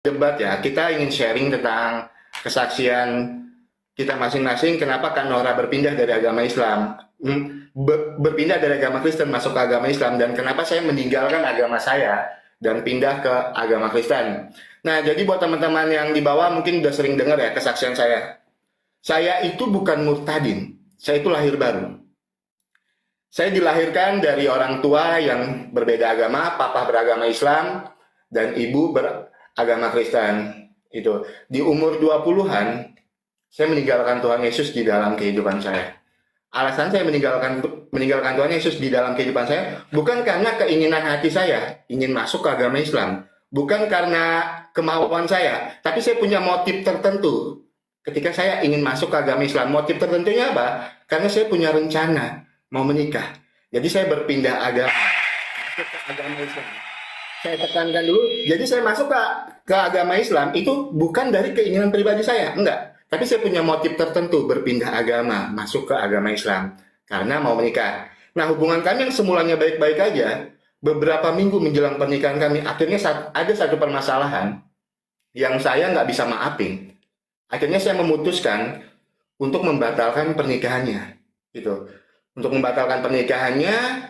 debat ya, kita ingin sharing tentang kesaksian kita masing-masing kenapa Kak Nora berpindah dari agama Islam, berpindah dari agama Kristen masuk ke agama Islam, dan kenapa saya meninggalkan agama saya dan pindah ke agama Kristen. Nah, jadi buat teman-teman yang di bawah mungkin udah sering dengar ya kesaksian saya. Saya itu bukan murtadin, saya itu lahir baru. Saya dilahirkan dari orang tua yang berbeda agama, papa beragama Islam dan ibu beragama Kristen. Itu di umur 20-an saya meninggalkan Tuhan Yesus di dalam kehidupan saya. Alasan saya meninggalkan Tuhan Yesus di dalam kehidupan saya bukan karena keinginan hati saya ingin masuk ke agama Islam, bukan karena kemauan saya, tapi saya punya motif tertentu. Ketika saya ingin masuk ke agama Islam, motif tertentunya apa? Karena saya punya rencana mau menikah. Jadi saya berpindah agama, masuk ke agama Islam. Saya tekankan dulu, jadi saya masuk ke agama Islam itu bukan dari keinginan pribadi saya, enggak. Tapi saya punya motif tertentu berpindah agama, masuk ke agama Islam karena mau menikah. Nah, hubungan kami yang semulanya baik-baik aja, beberapa minggu menjelang pernikahan kami, akhirnya ada satu permasalahan yang saya nggak bisa maafin. Akhirnya saya memutuskan untuk membatalkan pernikahannya, gitu. Untuk membatalkan pernikahannya,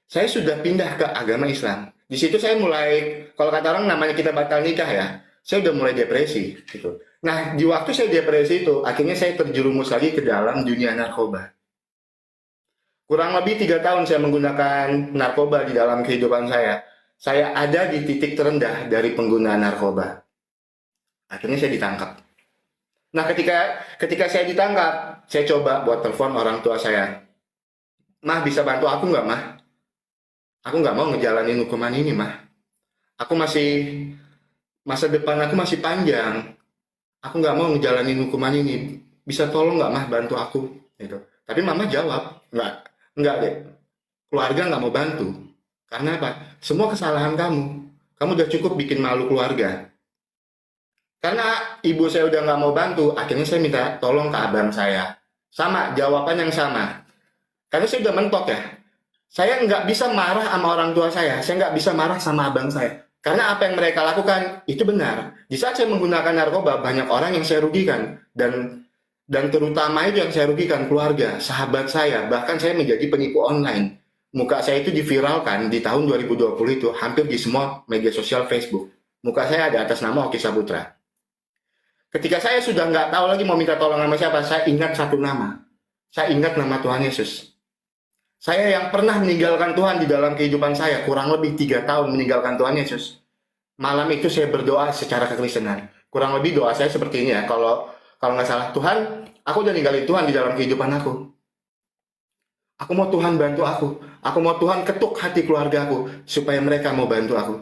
saya sudah pindah ke agama Islam. Di situ saya mulai, kalau kata orang namanya kita batal nikah ya, saya udah mulai depresi, gitu. Nah, di waktu saya depresi itu, akhirnya saya terjerumus lagi ke dalam dunia narkoba. Kurang lebih 3 tahun saya menggunakan narkoba di dalam kehidupan saya. Saya ada di titik terendah dari penggunaan narkoba. Akhirnya saya ditangkap. Nah, ketika saya ditangkap, saya coba buat telepon orang tua saya. Mah, bisa bantu aku nggak, Mah? Aku nggak mau ngejalanin hukuman ini, Mah. Aku masa depan aku masih panjang. Aku nggak mau ngejalanin hukuman ini. Bisa tolong nggak, Mah, bantu aku? Gitu. Tapi Mama jawab, nggak deh. Keluarga nggak mau bantu. Karena apa? Semua kesalahan kamu. Kamu udah cukup bikin malu keluarga. Karena ibu saya udah nggak mau bantu, akhirnya saya minta tolong ke abang saya. Sama, jawaban yang sama. Karena saya udah mentok ya. Saya nggak bisa marah sama orang tua saya nggak bisa marah sama abang saya. Karena apa yang mereka lakukan itu benar. Di saat saya menggunakan narkoba, banyak orang yang saya rugikan. Dan terutama itu yang saya rugikan, keluarga, sahabat saya. Bahkan saya menjadi penipu online. Muka saya itu diviralkan di tahun 2020 itu, hampir di semua media sosial Facebook. Muka saya ada atas nama Oki Saputra. Ketika saya sudah nggak tahu lagi mau minta tolong sama siapa, saya ingat satu nama. Saya ingat nama Tuhan Yesus. Saya yang pernah meninggalkan Tuhan di dalam kehidupan saya, kurang lebih 3 tahun meninggalkan Tuhan Yesus. Malam itu saya berdoa secara kekristenan. Kurang lebih doa saya seperti ini ya, kalau nggak salah, Tuhan, aku udah ninggalin Tuhan di dalam kehidupan aku. Aku mau Tuhan bantu aku. Aku mau Tuhan ketuk hati keluarga aku, supaya mereka mau bantu aku.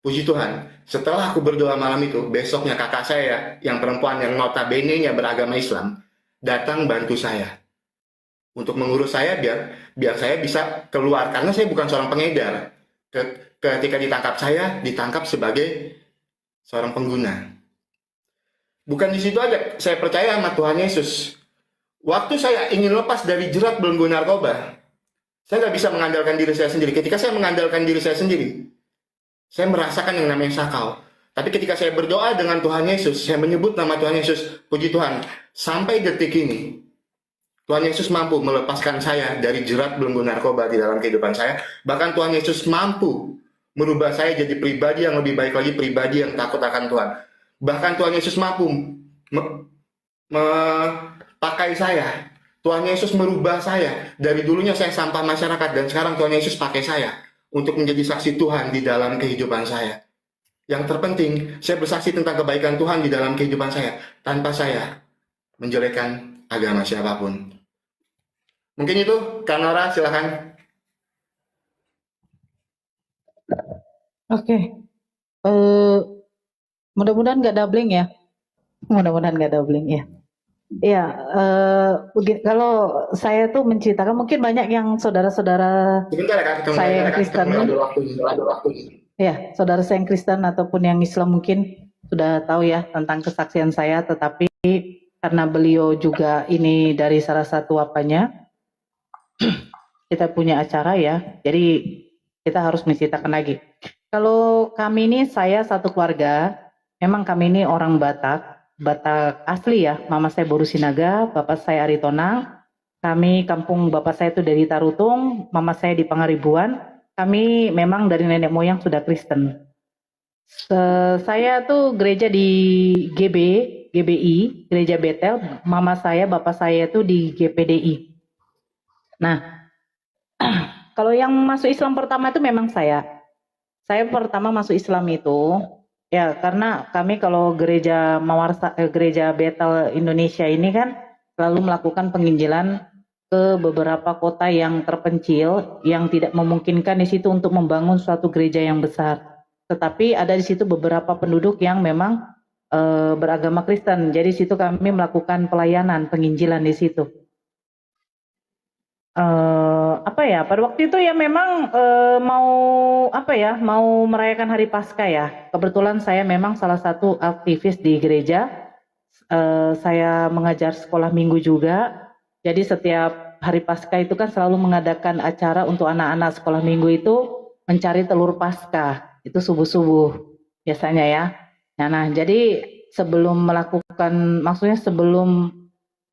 Puji Tuhan, setelah aku berdoa malam itu, besoknya kakak saya yang perempuan yang notabene-nya beragama Islam, datang bantu saya untuk mengurus saya biar saya bisa keluar, karena saya bukan seorang pengedar. Ketika saya ditangkap sebagai seorang pengguna. Bukan di situ aja, saya percaya sama Tuhan Yesus. Waktu saya ingin lepas dari jerat belenggu narkoba, saya nggak bisa mengandalkan diri saya sendiri. Ketika saya mengandalkan diri saya sendiri, saya merasakan yang namanya sakau. Tapi ketika saya berdoa dengan Tuhan Yesus, saya menyebut nama Tuhan Yesus, puji Tuhan, sampai detik ini, Tuhan Yesus mampu melepaskan saya dari jerat belenggu narkoba di dalam kehidupan saya. Bahkan Tuhan Yesus mampu merubah saya jadi pribadi yang lebih baik lagi, pribadi yang takut akan Tuhan. Bahkan Tuhan Yesus mampu pakai saya. Tuhan Yesus merubah saya. Dari dulunya saya sampah masyarakat, dan sekarang Tuhan Yesus pakai saya untuk menjadi saksi Tuhan di dalam kehidupan saya. Yang terpenting, saya bersaksi tentang kebaikan Tuhan di dalam kehidupan saya, tanpa saya menjelekkan agama siapapun. Mungkin itu, Kak Nora, silakan. Oke. Mudah-mudahan nggak doubling ya. Mudah-mudahan nggak doubling ya. Ya, kalau saya tuh menceritakan, mungkin banyak yang saudara-saudara Sebentar ya, Kak. saya yang Kristen, ya, saudara saya yang Kristen ataupun yang Islam mungkin sudah tahu ya tentang kesaksian saya, tetapi karena beliau juga ini dari salah satu apanya, kita punya acara ya, jadi kita harus menceritakan lagi. Kalau kami ini, saya satu keluarga, memang kami ini orang Batak, Batak asli ya. Mama saya Boru Sinaga, bapak saya Aritonang. Kami kampung bapak saya itu dari Tarutung, mama saya di Pangaribuan. Kami memang dari nenek moyang sudah Kristen. Saya tuh gereja di GBI, Gereja Betel. Mama saya, bapak saya itu di GPDI. Nah, kalau yang masuk Islam pertama itu memang saya. Saya pertama masuk Islam itu ya karena kami kalau gereja gereja Betel Indonesia ini kan selalu melakukan penginjilan ke beberapa kota yang terpencil yang tidak memungkinkan di situ untuk membangun suatu gereja yang besar. Tetapi ada di situ beberapa penduduk yang memang beragama Kristen. Jadi di situ kami melakukan pelayanan penginjilan di situ. Pada waktu itu ya memang mau merayakan hari Paskah ya. Kebetulan saya memang salah satu aktivis di gereja. Saya mengajar sekolah minggu juga. Jadi setiap hari Paskah itu kan selalu mengadakan acara untuk anak-anak sekolah minggu itu mencari telur Paskah. Itu subuh-subuh biasanya ya. Nah, jadi sebelum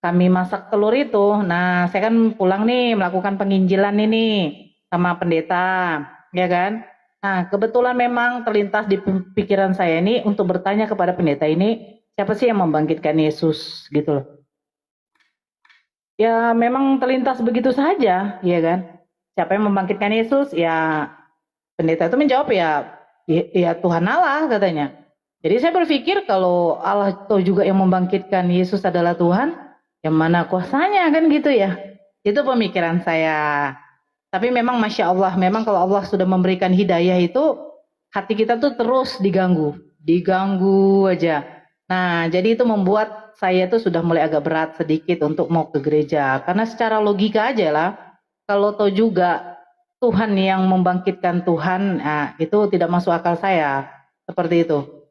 kami masak telur itu, nah saya kan pulang nih melakukan penginjilan ini sama pendeta, ya kan? Nah kebetulan memang terlintas di pikiran saya ini untuk bertanya kepada pendeta ini, siapa sih yang membangkitkan Yesus gitu loh. Ya memang terlintas begitu saja, ya kan? Siapa yang membangkitkan Yesus? Ya pendeta itu menjawab ya Tuhan Allah katanya. Jadi saya berpikir kalau Allah itu juga yang membangkitkan Yesus adalah Tuhan, yang mana kuasanya kan gitu ya. Itu pemikiran saya. Tapi memang Masya Allah, memang kalau Allah sudah memberikan hidayah itu, hati kita tuh terus diganggu aja. Nah jadi itu membuat saya tuh sudah mulai agak berat sedikit untuk mau ke gereja. Karena secara logika aja lah, kalau tahu juga Tuhan yang membangkitkan Tuhan, nah, itu tidak masuk akal saya. Seperti itu.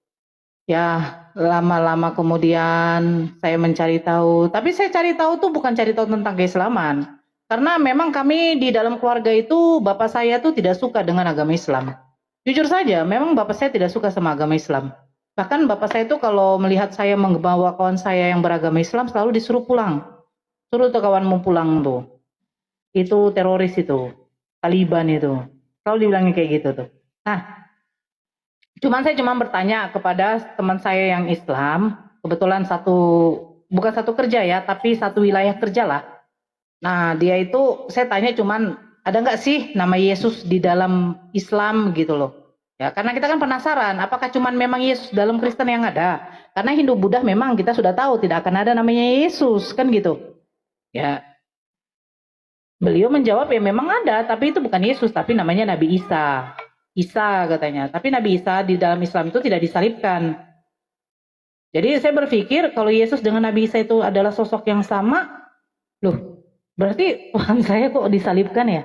Ya lama-lama kemudian saya mencari tahu, tapi saya cari tahu tuh bukan cari tahu tentang keislaman, karena memang kami di dalam keluarga itu bapak saya tuh tidak suka dengan agama Islam. Jujur saja, memang bapak saya tidak suka sama agama Islam. Bahkan bapak saya itu kalau melihat saya membawa kawan saya yang beragama Islam selalu disuruh pulang, suruh tuh kawanmu pulang tuh, itu teroris itu, Taliban itu, selalu dibilangin kayak gitu tuh. Nah. Cuma bertanya kepada teman saya yang Islam, kebetulan bukan satu kerja ya, tapi satu wilayah kerja lah. Nah dia itu, saya tanya cuman, ada nggak sih nama Yesus di dalam Islam gitu loh. Ya karena kita kan penasaran, apakah cuman memang Yesus dalam Kristen yang ada. Karena Hindu Buddha memang kita sudah tahu, tidak akan ada namanya Yesus, kan gitu. Ya, beliau menjawab ya memang ada, tapi itu bukan Yesus, tapi namanya Nabi Isa. Isa katanya, tapi Nabi Isa di dalam Islam itu tidak disalibkan. Jadi saya berpikir kalau Yesus dengan Nabi Isa itu adalah sosok yang sama, loh berarti Tuhan saya kok disalibkan ya?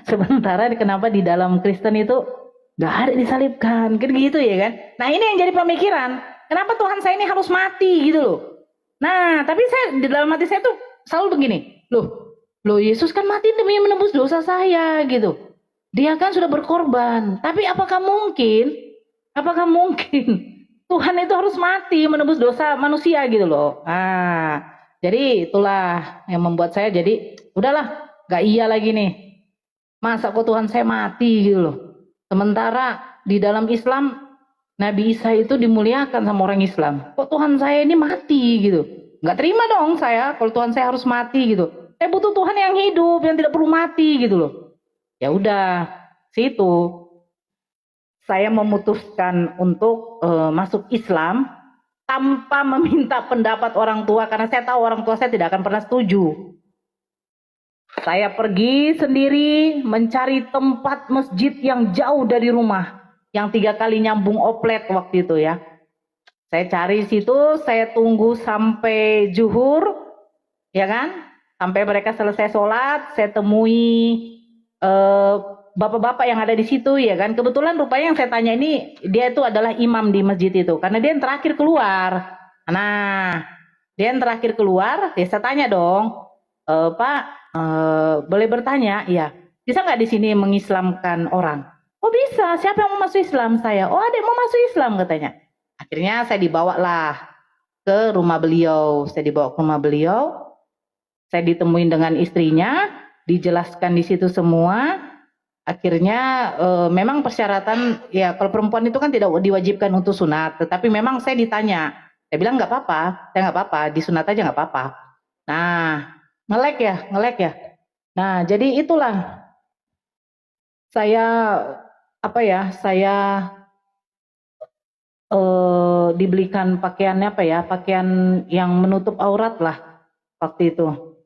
Sementara kenapa di dalam Kristen itu gak ada disalibkan, kan gitu ya kan? Nah ini yang jadi pemikiran, kenapa Tuhan saya ini harus mati gitu loh? Nah tapi saya di dalam hati saya tuh selalu begini, loh Yesus kan mati demi menebus dosa saya gitu. Dia kan sudah berkorban, tapi apakah mungkin Tuhan itu harus mati menebus dosa manusia gitu loh. Nah, jadi itulah yang membuat saya jadi udahlah, gak iya lagi nih. Masa kok Tuhan saya mati gitu loh. Sementara di dalam Islam Nabi Isa itu dimuliakan sama orang Islam. Kok Tuhan saya ini mati gitu? Gak terima dong saya kalau Tuhan saya harus mati gitu. Saya butuh Tuhan yang hidup, yang tidak perlu mati gitu loh. Ya udah, situ saya memutuskan untuk masuk Islam tanpa meminta pendapat orang tua karena saya tahu orang tua saya tidak akan pernah setuju. Saya pergi sendiri mencari tempat masjid yang jauh dari rumah, yang 3 kali nyambung oplet waktu itu ya. Saya cari situ, saya tunggu sampai zuhur, ya kan? Sampai mereka selesai sholat, saya temui bapak-bapak yang ada di situ ya kan. Kebetulan rupanya yang saya tanya ini dia itu adalah imam di masjid itu karena dia yang terakhir keluar. Nah dia yang terakhir keluar, ya saya tanya dong, Pak boleh bertanya? Ya, bisa nggak di sini mengislamkan orang? Oh bisa, siapa yang mau masuk Islam? Saya. Oh ada yang mau masuk Islam katanya. Akhirnya saya dibawa lah ke rumah beliau. Saya dibawa ke rumah beliau. Saya ditemuin dengan istrinya, dijelaskan di situ semua. Akhirnya memang persyaratan ya kalau perempuan itu kan tidak diwajibkan untuk sunat, tetapi memang saya ditanya. Saya bilang nggak apa-apa, saya nggak apa-apa, disunat aja nggak apa-apa. Nah, ngelek ya. Nah, jadi itulah saya saya dibelikan pakaiannya pakaian yang menutup aurat lah waktu itu.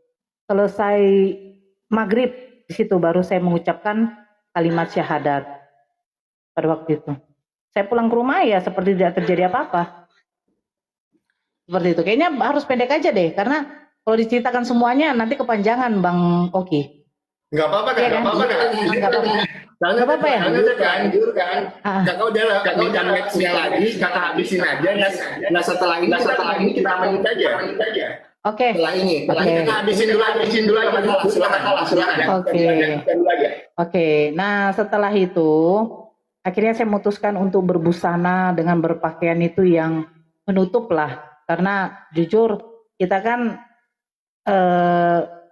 Selesai maghrib di situ baru saya mengucapkan kalimat syahadat pada waktu itu. Saya pulang ke rumah ya seperti tidak terjadi apa-apa. Seperti itu. Kayaknya harus pendek aja deh, karena kalau diceritakan semuanya nanti kepanjangan Bang Oki. Nggak apa-apa kan? Nggak apa-apa kan? Nggak apa-apa ya? Jujur kan? Kakak udah match-nya lagi, kakak habisin aja. Nah setelah ini kita menit aja. Oke. Setelah ini kita habisin dulu aja. Silakan. Oke. Nah setelah itu akhirnya saya memutuskan untuk berbusana dengan berpakaian itu yang menutup lah. Karena jujur kita kan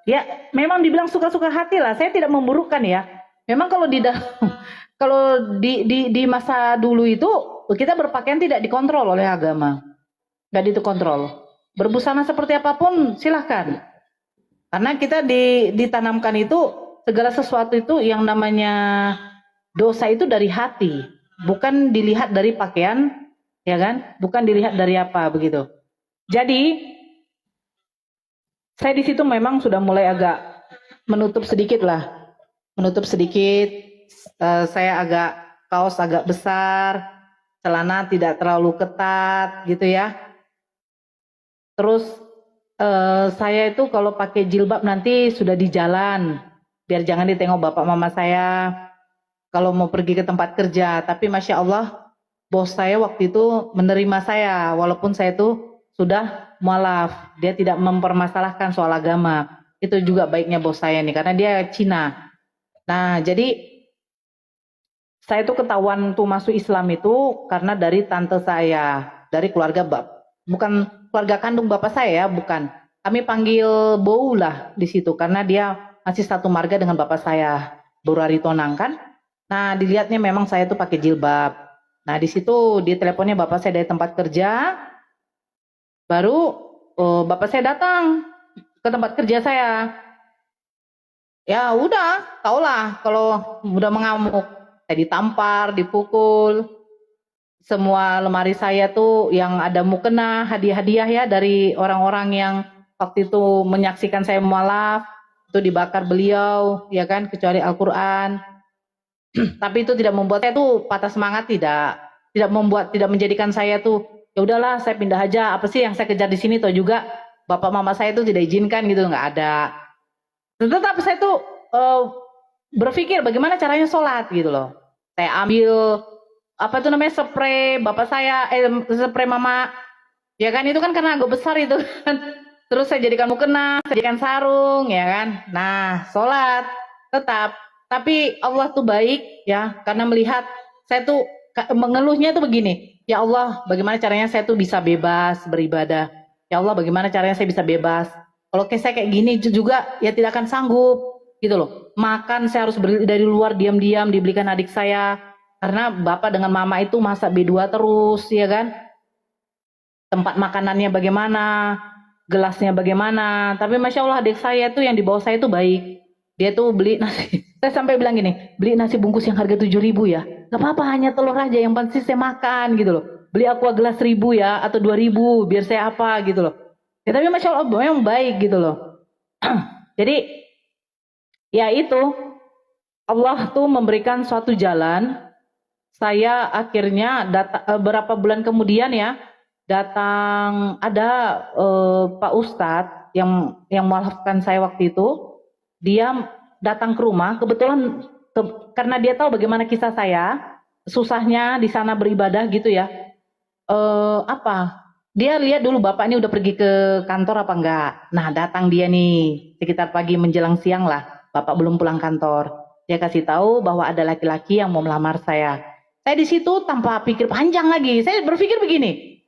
ya memang dibilang suka-suka hati lah. Saya tidak memburukkan ya. Memang kalau di masa dulu itu kita berpakaian tidak dikontrol oleh agama, nggak dikontrol. Berbusana seperti apapun silahkan. Karena kita ditanamkan itu segala sesuatu itu yang namanya dosa itu dari hati, bukan dilihat dari pakaian, ya kan? Bukan dilihat dari apa begitu. Jadi saya di situ memang sudah mulai agak menutup sedikit lah. Saya kaos agak besar, celana tidak terlalu ketat gitu ya. Terus saya itu kalau pakai jilbab nanti sudah di jalan, biar jangan ditengok bapak mama saya kalau mau pergi ke tempat kerja. Tapi Masya Allah, bos saya waktu itu menerima saya, walaupun saya itu sudah mualaf. Dia tidak mempermasalahkan soal agama. Itu juga baiknya bos saya nih, karena dia Cina. Nah, jadi saya tuh ketahuan tuh masuk Islam itu karena dari tante saya, dari keluarga bukan keluarga kandung bapak saya ya, bukan. Kami panggil Bou lah di situ karena dia masih satu marga dengan bapak saya, Bou Aritonang kan. Nah, dilihatnya memang saya tuh pakai jilbab. Nah, di situ di teleponnya bapak saya dari tempat kerja. Baru bapak saya datang ke tempat kerja saya. Ya udah, tau lah kalau udah mengamuk. Saya ditampar, dipukul. Semua lemari saya tuh yang ada mukena, hadiah-hadiah ya dari orang-orang yang waktu itu menyaksikan saya mualaf, itu dibakar beliau, ya kan, kecuali Al-Quran. Tapi itu tidak membuat saya tuh patah semangat, tidak menjadikan saya tuh ya udahlah saya pindah aja, apa sih yang saya kejar di sini, toh juga bapak mama saya tuh tidak izinkan gitu, nggak ada. Tetap saya tuh berpikir bagaimana caranya sholat gitu loh. Saya ambil apa itu namanya spray bapak saya, spray mama, ya kan, itu kan karena agak besar itu kan. Terus saya jadikan mukena, saya jadikan sarung, ya kan. Nah, sholat tetap. Tapi Allah tuh baik ya, karena melihat saya tuh mengeluhnya tuh begini. Ya Allah, bagaimana caranya saya tuh bisa bebas beribadah? Ya Allah, bagaimana caranya saya bisa bebas? Kalau saya kayak gini juga ya tidak akan sanggup gitu loh. Makan saya harus beli dari luar diam-diam dibelikan adik saya karena bapak dengan mama itu masak B2 terus, ya kan. Tempat makanannya bagaimana, gelasnya bagaimana. Tapi Masya Allah adik saya tuh yang di bawah saya tuh baik. Dia tuh beli nasi. Saya sampai bilang gini, beli nasi bungkus yang harga 7.000 ya. Gak apa-apa, hanya telur aja, yang penting saya makan gitu loh. Beli aqua gelas 1.000 ya, atau 2.000, biar saya apa gitu loh. Ya tapi Masya Allah memang baik gitu loh. Jadi ya itu, Allah tuh memberikan suatu jalan. Saya akhirnya berapa bulan kemudian ya, datang ada Pak Ustadz yang mualafkan saya waktu itu. Dia datang ke rumah, kebetulan karena dia tahu bagaimana kisah saya, susahnya di sana beribadah gitu ya. Dia lihat dulu bapak ini udah pergi ke kantor apa enggak. Nah, datang dia nih sekitar pagi menjelang siang lah, bapak belum pulang kantor. Dia kasih tahu bahwa ada laki-laki yang mau melamar saya. Saya di situ tanpa pikir panjang lagi. Saya berpikir begini,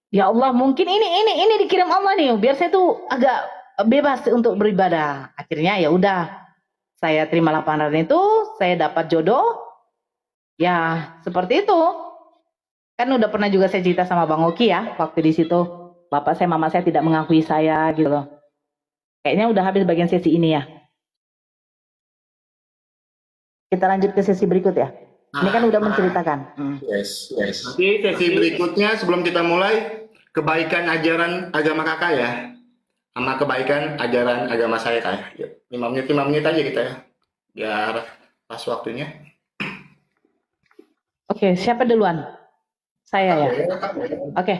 ya Allah mungkin ini dikirim Allah nih, biar saya tuh agak bebas untuk beribadah. Akhirnya ya udah, saya terima lamaran itu, saya dapat jodoh. Ya seperti itu. Kan udah pernah juga saya cerita sama Bang Oki ya, waktu di situ bapak saya, mama saya tidak mengakui saya gitu loh. Kayaknya udah habis bagian sesi ini ya. Kita lanjut ke sesi berikut ya. Ini kan udah menceritakan. Yes. Nanti sesi berikutnya sebelum kita mulai, kebaikan ajaran agama kakak ya, sama kebaikan ajaran agama saya kak. 5 menit aja kita ya, biar pas waktunya. Oke, siapa duluan? Saya ya. Oke.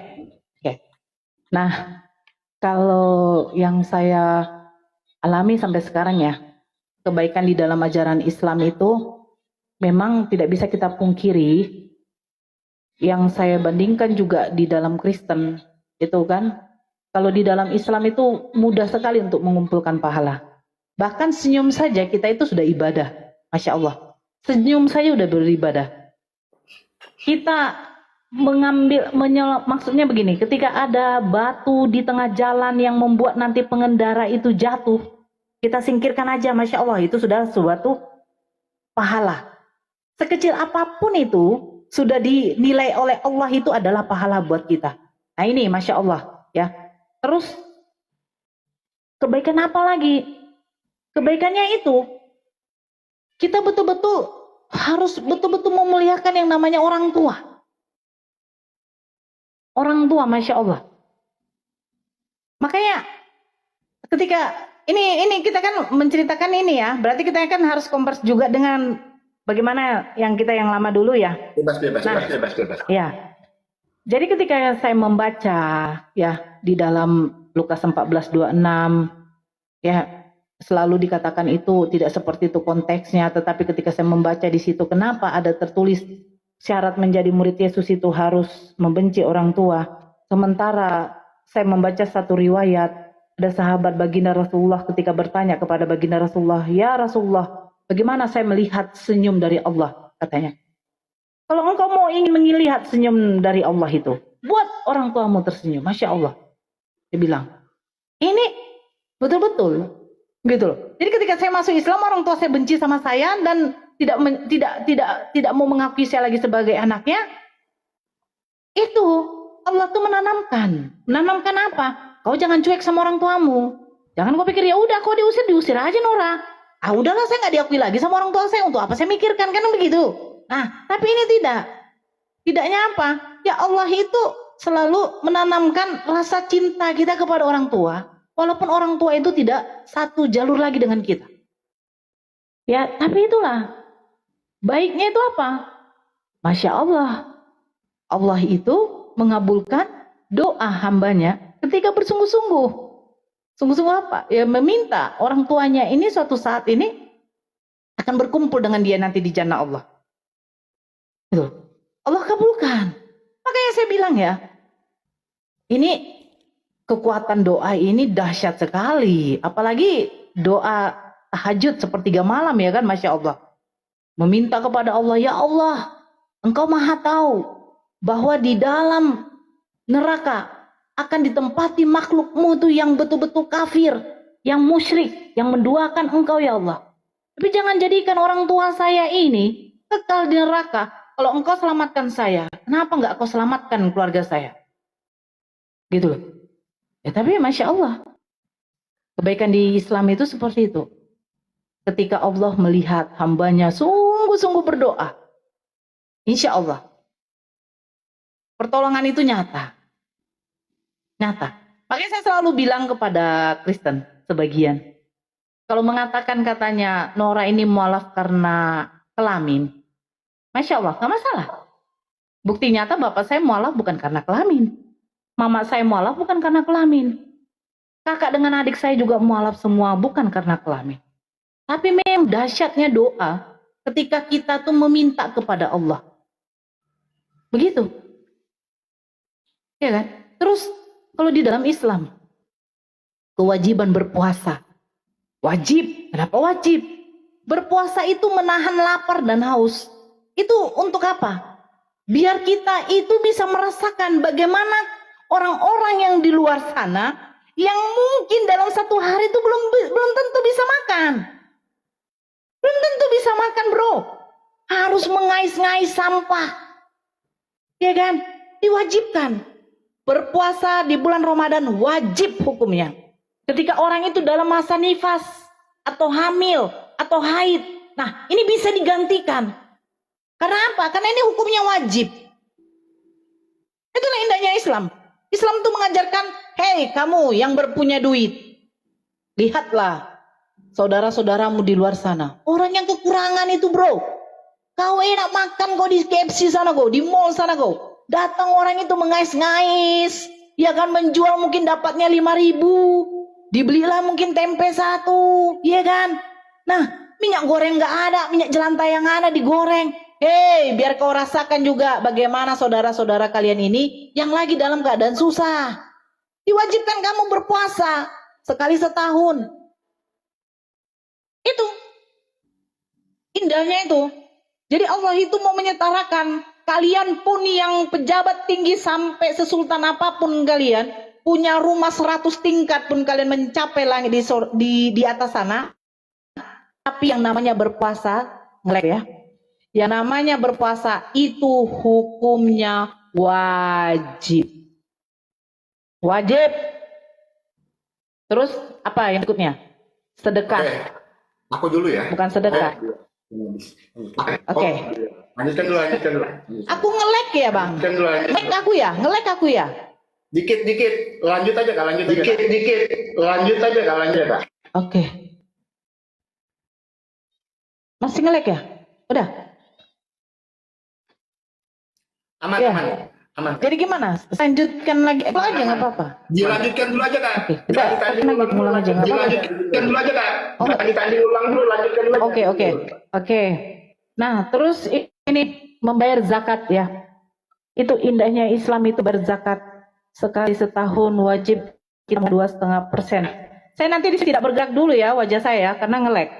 Nah, kalau yang saya alami sampai sekarang ya, kebaikan di dalam ajaran Islam itu memang tidak bisa kita pungkiri. Yang saya bandingkan juga di dalam Kristen itu kan, kalau di dalam Islam itu mudah sekali untuk mengumpulkan pahala. Bahkan senyum saja kita itu sudah ibadah. Masya Allah, senyum saja udah beribadah. Kita maksudnya begini, ketika ada batu di tengah jalan yang membuat nanti pengendara itu jatuh, kita singkirkan aja, Masya Allah, itu sudah suatu pahala. Sekecil apapun itu, sudah dinilai oleh Allah itu adalah pahala buat kita. Nah ini Masya Allah ya. Terus kebaikan apa lagi? Kebaikannya itu kita betul-betul harus betul-betul memuliakan yang namanya orang tua. Orang tua, Masya Allah. Makanya ketika ini kita kan menceritakan ini ya, berarti kita kan harus compare juga dengan bagaimana yang kita yang lama dulu ya. Bebas. Ya. Jadi ketika saya membaca ya di dalam Lukas 14:26 ya, selalu dikatakan itu tidak seperti itu konteksnya, tetapi ketika saya membaca di situ, kenapa ada tertulis syarat menjadi murid Yesus itu harus membenci orang tua. Sementara saya membaca satu riwayat, ada sahabat baginda Rasulullah ketika bertanya kepada baginda Rasulullah, "Ya Rasulullah, bagaimana saya melihat senyum dari Allah?" katanya. "Kalau engkau mau ingin melihat senyum dari Allah itu, buat orang tuamu tersenyum." Masya Allah. Dia bilang, ini betul-betul gitu loh. Jadi ketika saya masuk Islam, orang tua saya benci sama saya dan tidak mau mengakui saya lagi sebagai anaknya. Itu Allah tuh menanamkan apa? Kau jangan cuek sama orang tuamu. Jangan kau pikir ya udah kau diusir aja Nora. Ah udahlah, saya nggak diakui lagi sama orang tua saya, untuk apa saya mikirkan, kan begitu. Nah tapi ini tidaknya apa? Ya Allah itu selalu menanamkan rasa cinta kita kepada orang tua, walaupun orang tua itu tidak satu jalur lagi dengan kita. Ya tapi itulah baiknya itu apa? Masya Allah, Allah itu mengabulkan doa hambanya ketika bersungguh-sungguh. Sungguh-sungguh apa? Ya meminta orang tuanya ini suatu saat ini akan berkumpul dengan dia nanti di jannah Allah. Itu Allah kabulkan. Makanya saya bilang ya, ini kekuatan doa ini dahsyat sekali. Apalagi doa tahajud sepertiga malam ya kan, Masya Allah. Meminta kepada Allah, ya Allah, Engkau maha tahu bahwa di dalam neraka akan ditempati makhlukmu itu yang betul-betul kafir, yang musyrik, yang menduakan Engkau ya Allah. Tapi jangan jadikan orang tua saya ini kekal di neraka. Kalau Engkau selamatkan saya, kenapa enggak Kau selamatkan keluarga saya? Gitu loh. Ya tapi Masya Allah, kebaikan di Islam itu seperti itu. Ketika Allah melihat hambanya sungguh-sungguh berdoa, insya Allah pertolongan itu nyata. Makanya saya selalu bilang kepada Kristen sebagian, kalau mengatakan katanya Nora ini mualaf karena kelamin, Masya Allah, gak masalah. Bukti nyata bapak saya mualaf bukan karena kelamin, mama saya mualaf bukan karena kelamin, kakak dengan adik saya juga mualaf semua bukan karena kelamin. Tapi memang dahsyatnya doa ketika kita tuh meminta kepada Allah. Begitu. Ya kan? Terus kalau di dalam Islam, kewajiban berpuasa. Wajib. Kenapa wajib? Berpuasa itu menahan lapar dan haus. Itu untuk apa? Biar kita itu bisa merasakan bagaimana orang-orang yang di luar sana yang mungkin dalam satu hari itu belum tentu bisa makan. Belum tentu bisa makan, bro. Harus mengais-ngais sampah. Ya kan? Diwajibkan. Berpuasa di bulan Ramadan wajib hukumnya. Ketika orang itu dalam masa nifas atau hamil atau haid. Nah, ini bisa digantikan. Karena apa? Karena ini hukumnya wajib. Itulah indahnya Islam. Islam itu mengajarkan, hei kamu yang berpunya duit. Lihatlah saudara-saudaramu di luar sana. Orang yang kekurangan itu, bro. Kau enak makan kau di KFC sana kau, di mall sana kau. Datang orang itu mengais-ngais. Ya kan, menjual mungkin dapatnya 5.000. Dibelilah mungkin tempe 1. Iya kan? Nah, minyak goreng nggak ada, minyak jelantah yang ada digoreng. Hei, biar kau rasakan juga bagaimana saudara-saudara kalian ini yang lagi dalam keadaan susah. Diwajibkan kamu berpuasa sekali setahun. Itu indahnya itu. Jadi Allah itu mau menyetarakan kalian pun yang pejabat tinggi sampai sesultan apapun kalian, punya rumah 100 tingkat pun kalian mencapai langit di atas sana. Tapi yang namanya berpuasa, ngelek ya. Yang namanya berpuasa itu hukumnya wajib. Wajib. Terus apa yang berikutnya? Sedekah. Oke. Aku dulu ya. Bukan sedekah. Oke. Lanjutkan dulu. Aku ngelek ya, Bang. Ngelek aku ya. Dikit. Lanjut aja Kak. Lanjut aja Kak. Oke. Masih ngelek ya? Udah. Aman, Ya. aman. Jadi gimana? Lanjutkan lagi. Aja nggak apa-apa. Dilanjutkan dulu aja Kak. Oke. Kita ulang aja nggak apa-apa. Dilanjutkan dulu aja Kak. Oh. Ditanding ulang dulu, lanjutkan dulu. Oke. Nah, terus ini membayar zakat ya. Itu indahnya Islam itu berzakat sekali setahun wajib kita 2,5%. Saya nanti tidak bergerak dulu ya wajah saya karena ngelek.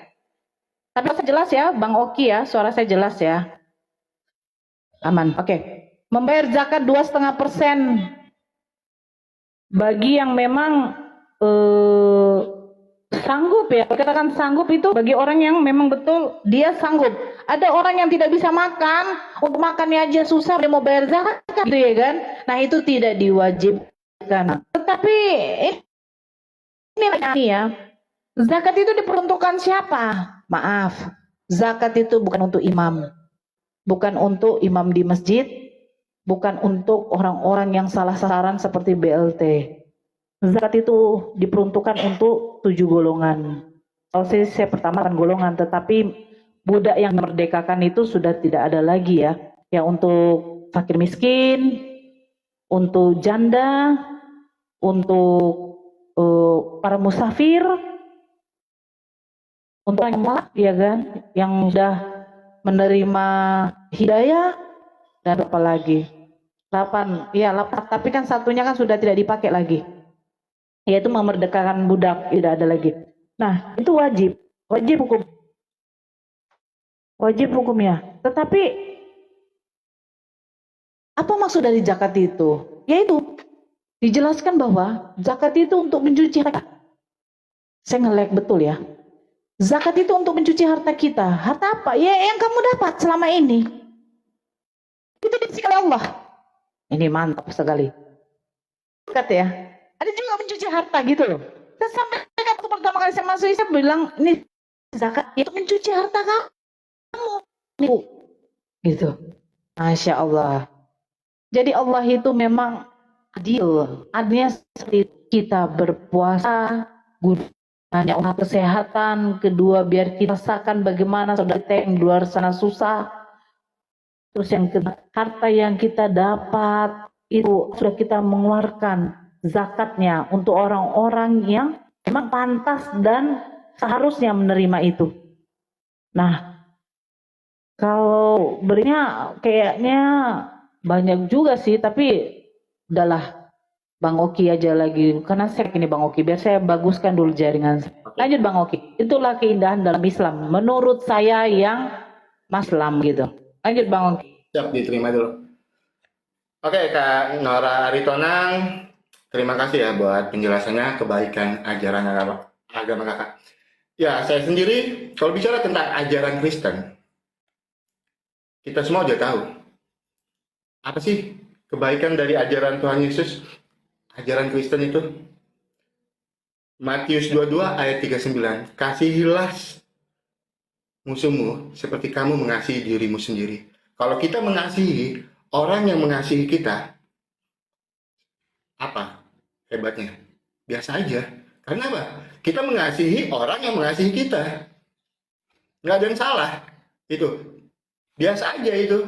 Tapi saya jelas ya, Bang Oki ya, suara saya jelas ya. Aman. Oke. Membayar zakat 2,5% bagi yang memang sanggup ya. Katakan sanggup itu bagi orang yang memang betul dia sanggup. Ada orang yang tidak bisa makan, untuk makannya aja susah, dia mau bayar zakat gitu ya kan. Nah itu tidak diwajibkan. Tetapi ini ya, zakat itu diperuntukkan siapa? Maaf, zakat itu bukan untuk imam. Bukan untuk imam di masjid. Bukan untuk orang-orang yang salah sasaran seperti BLT. Zakat itu diperuntukkan untuk 7 golongan. Kalau saya pertama kan golongan, tetapi budak yang memerdekakan itu sudah tidak ada lagi ya. Yang untuk fakir miskin, untuk janda, untuk para musafir, untuk yang ya kan, yang sudah menerima hidayah, dan apa lagi? 8, tapi kan satunya kan sudah tidak dipakai lagi. Yaitu memerdekakan budak, tidak ada lagi. Nah, itu wajib hukumnya. Tetapi apa maksud dari zakat itu? Yaitu dijelaskan bahwa zakat itu untuk mencuci harta. Saya ngelek betul ya. Zakat itu untuk mencuci harta kita. Harta apa? Ya yang kamu dapat selama ini. Itu dicuci oleh Allah. Ini mantap sekali. Zakat ya. Ada juga mencuci harta gitu loh. Saya sampaikan waktu pertama kali saya masuk, saya bilang ini zakat itu mencuci harta kamu. Gitu. Masya Allah. Jadi Allah itu memang adil. Adilnya seperti kita berpuasa, gunanya untuk kesehatan, kedua biar kita rasakan bagaimana saudara kita yang di luar sana susah. Terus yang harta yang kita dapat itu sudah kita mengeluarkan zakatnya untuk orang-orang yang memang pantas dan seharusnya menerima itu. Nah, kalau berinya kayaknya banyak juga sih, tapi udahlah Bang Oki aja lagi, karena saya ini Bang Oki, biar saya baguskan dulu jaringan. Lanjut Bang Oki, itulah keindahan dalam Islam, menurut saya yang Maslam gitu. Lanjut Bang Oki. Siap, diterima dulu. Oke, Kak Nora Aritonang, terima kasih ya buat penjelasannya kebaikan ajaran agama Kakak. Ya, saya sendiri kalau bicara tentang ajaran Kristen, kita semua udah tahu apa sih kebaikan dari ajaran Tuhan Yesus, ajaran Kristen itu. Matius 22 ayat 39, kasihilah musuhmu seperti kamu mengasihi dirimu sendiri. Kalau kita mengasihi orang yang mengasihi kita, apa hebatnya? Biasa aja. Karena apa? Kita mengasihi orang yang mengasihi kita. Nggak ada yang salah. Itu. Biasa aja itu.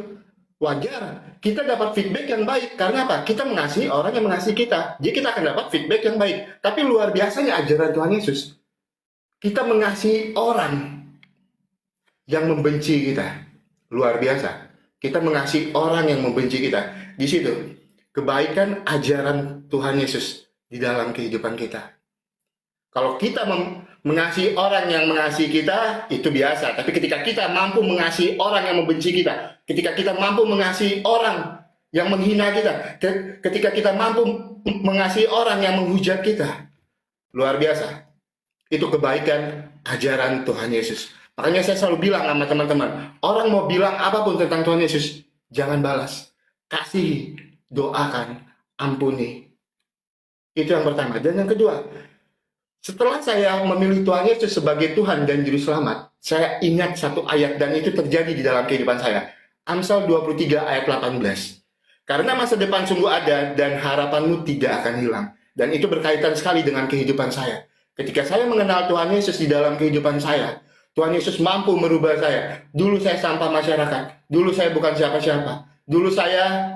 Wajar. Kita dapat feedback yang baik. Karena apa? Kita mengasihi orang yang mengasihi kita. Jadi kita akan dapat feedback yang baik. Tapi luar biasanya ajaran Tuhan Yesus. Kita mengasihi orang yang membenci kita. Luar biasa. Kita mengasihi orang yang membenci kita. Di situ, kebaikan ajaran Tuhan Yesus di dalam kehidupan kita. Kalau kita mengasihi orang yang mengasihi kita, itu biasa. Tapi ketika kita mampu mengasihi orang yang membenci kita, ketika kita mampu mengasihi orang yang menghina kita, ketika kita mampu mengasihi orang yang menghujat kita, luar biasa. Itu kebaikan ajaran Tuhan Yesus. Makanya saya selalu bilang sama teman-teman, orang mau bilang apapun tentang Tuhan Yesus, jangan balas. Kasihi, doakan, ampuni. Itu yang pertama. Dan yang kedua, setelah saya memilih Tuhan Yesus sebagai Tuhan dan Juru Selamat, saya ingat satu ayat dan itu terjadi di dalam kehidupan saya. Amsal 23 ayat 18. Karena masa depan sungguh ada dan harapanmu tidak akan hilang. Dan itu berkaitan sekali dengan kehidupan saya. Ketika saya mengenal Tuhan Yesus di dalam kehidupan saya, Tuhan Yesus mampu merubah saya. Dulu saya sampah masyarakat. Dulu saya bukan siapa-siapa. Dulu saya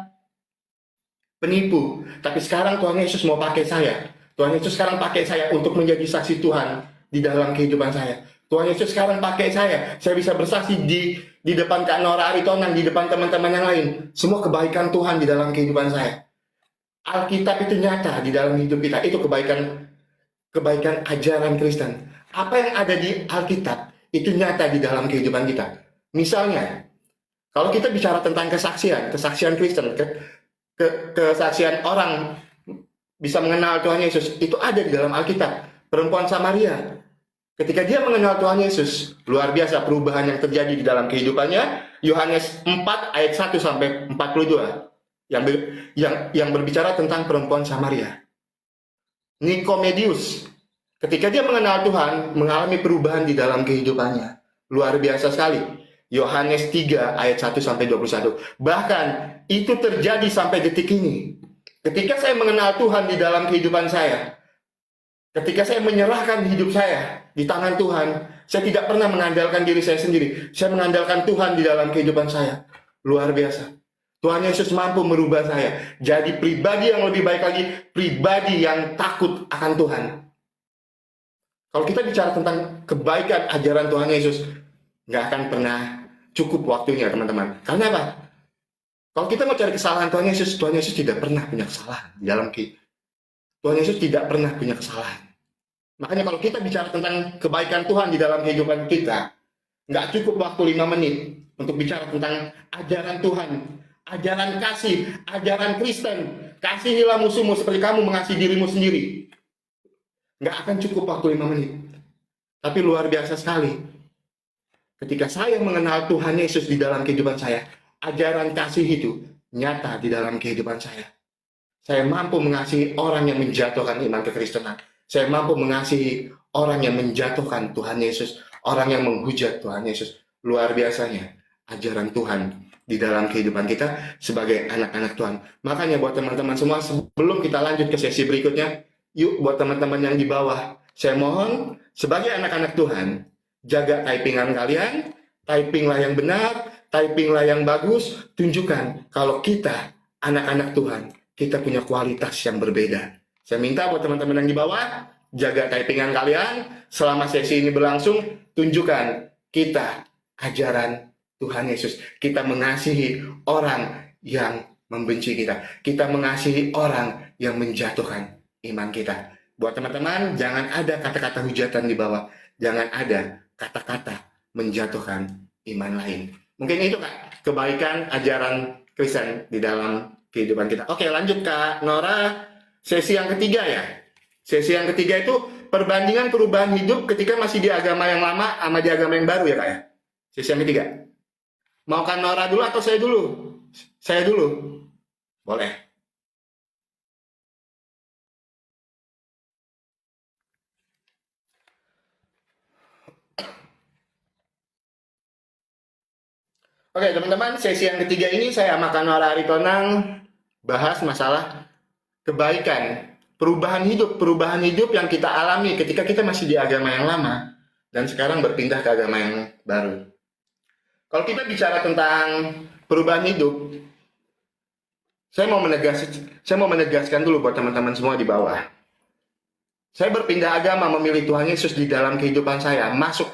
penipu. Tapi sekarang Tuhan Yesus mau pakai saya. Tuhan Yesus sekarang pakai saya untuk menjadi saksi Tuhan di dalam kehidupan saya. Tuhan Yesus sekarang pakai saya. Saya bisa bersaksi di depan Kak Nora Aritonang, di depan teman-teman yang lain. Semua kebaikan Tuhan di dalam kehidupan saya. Alkitab itu nyata di dalam hidup kita. Itu kebaikan ajaran Kristen. Apa yang ada di Alkitab itu nyata di dalam kehidupan kita. Misalnya, kalau kita bicara tentang kesaksian Kristen, kesaksian orang bisa mengenal Tuhan Yesus, itu ada di dalam Alkitab. Perempuan Samaria, ketika dia mengenal Tuhan Yesus, luar biasa perubahan yang terjadi di dalam kehidupannya. Yohanes 4 ayat 1 sampai 42 yang berbicara tentang perempuan Samaria. Nikomedeus, ketika dia mengenal Tuhan, mengalami perubahan di dalam kehidupannya. Luar biasa sekali. Yohanes 3 ayat 1 sampai 21. Bahkan itu terjadi sampai detik ini. Ketika saya mengenal Tuhan di dalam kehidupan saya, ketika saya menyerahkan hidup saya di tangan Tuhan, saya tidak pernah mengandalkan diri saya sendiri. Saya mengandalkan Tuhan di dalam kehidupan saya. Luar biasa. Tuhan Yesus mampu merubah saya jadi pribadi yang lebih baik lagi, pribadi yang takut akan Tuhan. Kalau kita bicara tentang kebaikan ajaran Tuhan Yesus, nggak akan pernah cukup waktunya, teman-teman. Karena apa? Kalau kita mau cari kesalahan Tuhan Yesus tidak pernah punya kesalahan di dalam kehidupan. Tuhan Yesus tidak pernah punya kesalahan. Makanya kalau kita bicara tentang kebaikan Tuhan di dalam kehidupan kita, nggak cukup waktu 5 menit untuk bicara tentang ajaran Tuhan, ajaran kasih, ajaran Kristen. Kasihilah musuhmu seperti kamu mengasihi dirimu sendiri. Nggak akan cukup waktu 5 menit. Tapi luar biasa sekali. Ketika saya mengenal Tuhan Yesus di dalam kehidupan saya, ajaran kasih itu nyata di dalam kehidupan saya. Saya mampu mengasihi orang yang menjatuhkan iman kekristenan. Saya mampu mengasihi orang yang menjatuhkan Tuhan Yesus, orang yang menghujat Tuhan Yesus. Luar biasanya ajaran Tuhan di dalam kehidupan kita sebagai anak-anak Tuhan. Makanya buat teman-teman semua, sebelum kita lanjut ke sesi berikutnya, yuk buat teman-teman yang di bawah, saya mohon sebagai anak-anak Tuhan, jaga typingan kalian, typinglah yang benar, typinglah yang bagus, tunjukkan kalau kita anak-anak Tuhan, kita punya kualitas yang berbeda. Saya minta buat teman-teman yang di bawah, jaga typingan kalian, selama sesi ini berlangsung, tunjukkan kita ajaran Tuhan Yesus. Kita mengasihi orang yang membenci kita. Kita mengasihi orang yang menjatuhkan iman kita. Buat teman-teman, jangan ada kata-kata hujatan di bawah. Jangan ada kata-kata menjatuhkan iman lain. Mungkin itu Kak, kebaikan ajaran Kristen di dalam kehidupan kita. Oke, lanjut Kak Nora, sesi yang ketiga ya. Sesi yang ketiga itu perbandingan perubahan hidup ketika masih di agama yang lama sama di agama yang baru ya Kak ya. Sesi yang ketiga. Mau Kak Nora dulu atau saya dulu? Saya dulu. Boleh. Oke teman-teman, sesi yang ketiga ini saya sama Kak Nora Aritonang bahas masalah kebaikan, perubahan hidup yang kita alami ketika kita masih di agama yang lama dan sekarang berpindah ke agama yang baru. Kalau kita bicara tentang perubahan hidup, saya mau menegaskan dulu buat teman-teman semua di bawah. Saya berpindah agama, memilih Tuhan Yesus di dalam kehidupan saya, masuk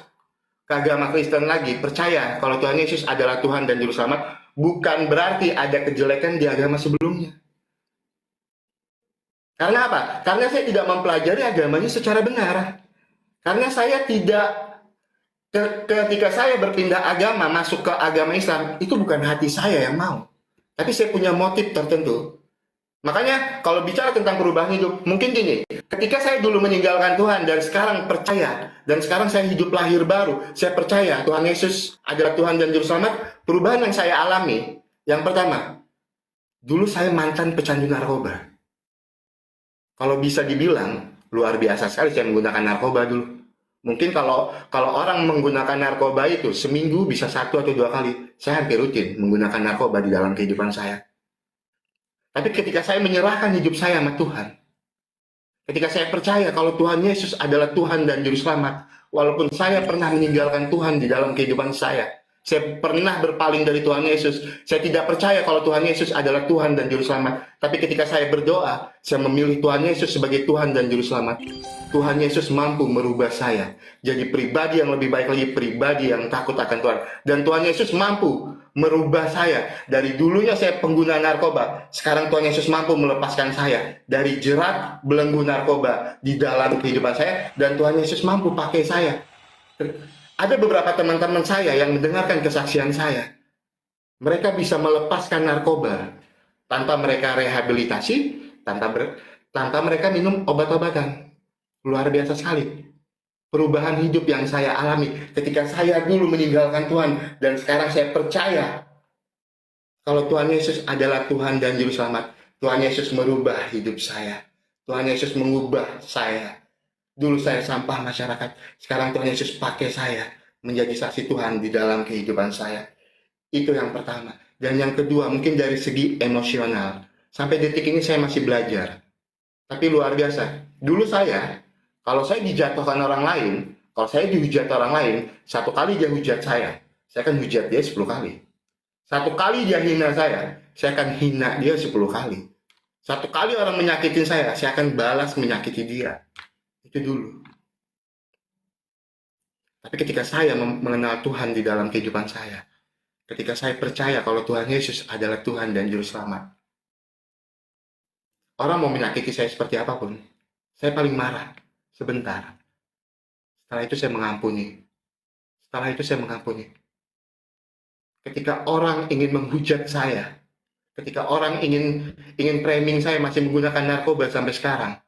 ke agama Kristen lagi, percaya kalau Tuhan Yesus adalah Tuhan dan Juru Selamat, bukan berarti ada kejelekan di agama sebelumnya. Karena apa? Karena saya tidak mempelajari agamanya secara benar. Karena saya tidak, ketika saya berpindah agama, masuk ke agama Islam, itu bukan hati saya yang mau. Tapi saya punya motif tertentu. Makanya kalau bicara tentang perubahan hidup, mungkin gini, ketika saya dulu meninggalkan Tuhan dan sekarang percaya, dan sekarang saya hidup lahir baru, saya percaya Tuhan Yesus adalah Tuhan dan Juru Selamat, perubahan yang saya alami, yang pertama, dulu saya mantan pecandu narkoba. Kalau bisa dibilang, luar biasa sekali saya menggunakan narkoba dulu. Mungkin kalau orang menggunakan narkoba itu, seminggu bisa 1 atau 2 kali. Saya hampir rutin menggunakan narkoba di dalam kehidupan saya. Tapi ketika saya menyerahkan hidup saya sama Tuhan, ketika saya percaya kalau Tuhan Yesus adalah Tuhan dan Juru Selamat, walaupun saya pernah meninggalkan Tuhan di dalam kehidupan saya pernah berpaling dari Tuhan Yesus, saya tidak percaya kalau Tuhan Yesus adalah Tuhan dan Juru Selamat. Tapi ketika saya berdoa, saya memilih Tuhan Yesus sebagai Tuhan dan Juru Selamat. Tuhan Yesus mampu merubah saya jadi pribadi yang lebih baik lagi, pribadi yang takut akan Tuhan. Dan Tuhan Yesus mampu merubah saya. Dari dulunya saya pengguna narkoba, sekarang Tuhan Yesus mampu melepaskan saya dari jerat belenggu narkoba di dalam kehidupan saya. Dan Tuhan Yesus mampu pakai saya. Ada beberapa teman-teman saya yang mendengarkan kesaksian saya. Mereka bisa melepaskan narkoba tanpa mereka rehabilitasi, tanpa mereka minum obat-obatan. Luar biasa sekali. Perubahan hidup yang saya alami ketika saya dulu meninggalkan Tuhan dan sekarang saya percaya kalau Tuhan Yesus adalah Tuhan dan Juru Selamat. Tuhan Yesus merubah hidup saya. Tuhan Yesus mengubah saya. Dulu saya sampah masyarakat, sekarang Tuhan Yesus pakai saya menjadi saksi Tuhan di dalam kehidupan saya. Itu yang pertama. Dan yang kedua, mungkin dari segi emosional. Sampai detik ini saya masih belajar. Tapi luar biasa. Dulu saya, kalau saya dijatuhkan orang lain, kalau saya dihujat orang lain, 1 kali dia hujat saya akan hujat dia 10 kali. 1 kali dia hina saya akan hina dia 10 kali. 1 kali orang menyakitin saya akan balas menyakiti dia. Itu dulu. Tapi ketika saya mengenal Tuhan di dalam kehidupan saya, ketika saya percaya kalau Tuhan Yesus adalah Tuhan dan Juru Selamat, orang mau menyakiti saya seperti apapun, saya paling marah sebentar. Setelah itu saya mengampuni. Ketika orang ingin menghujat saya, ketika orang ingin framing saya masih menggunakan narkoba sampai sekarang,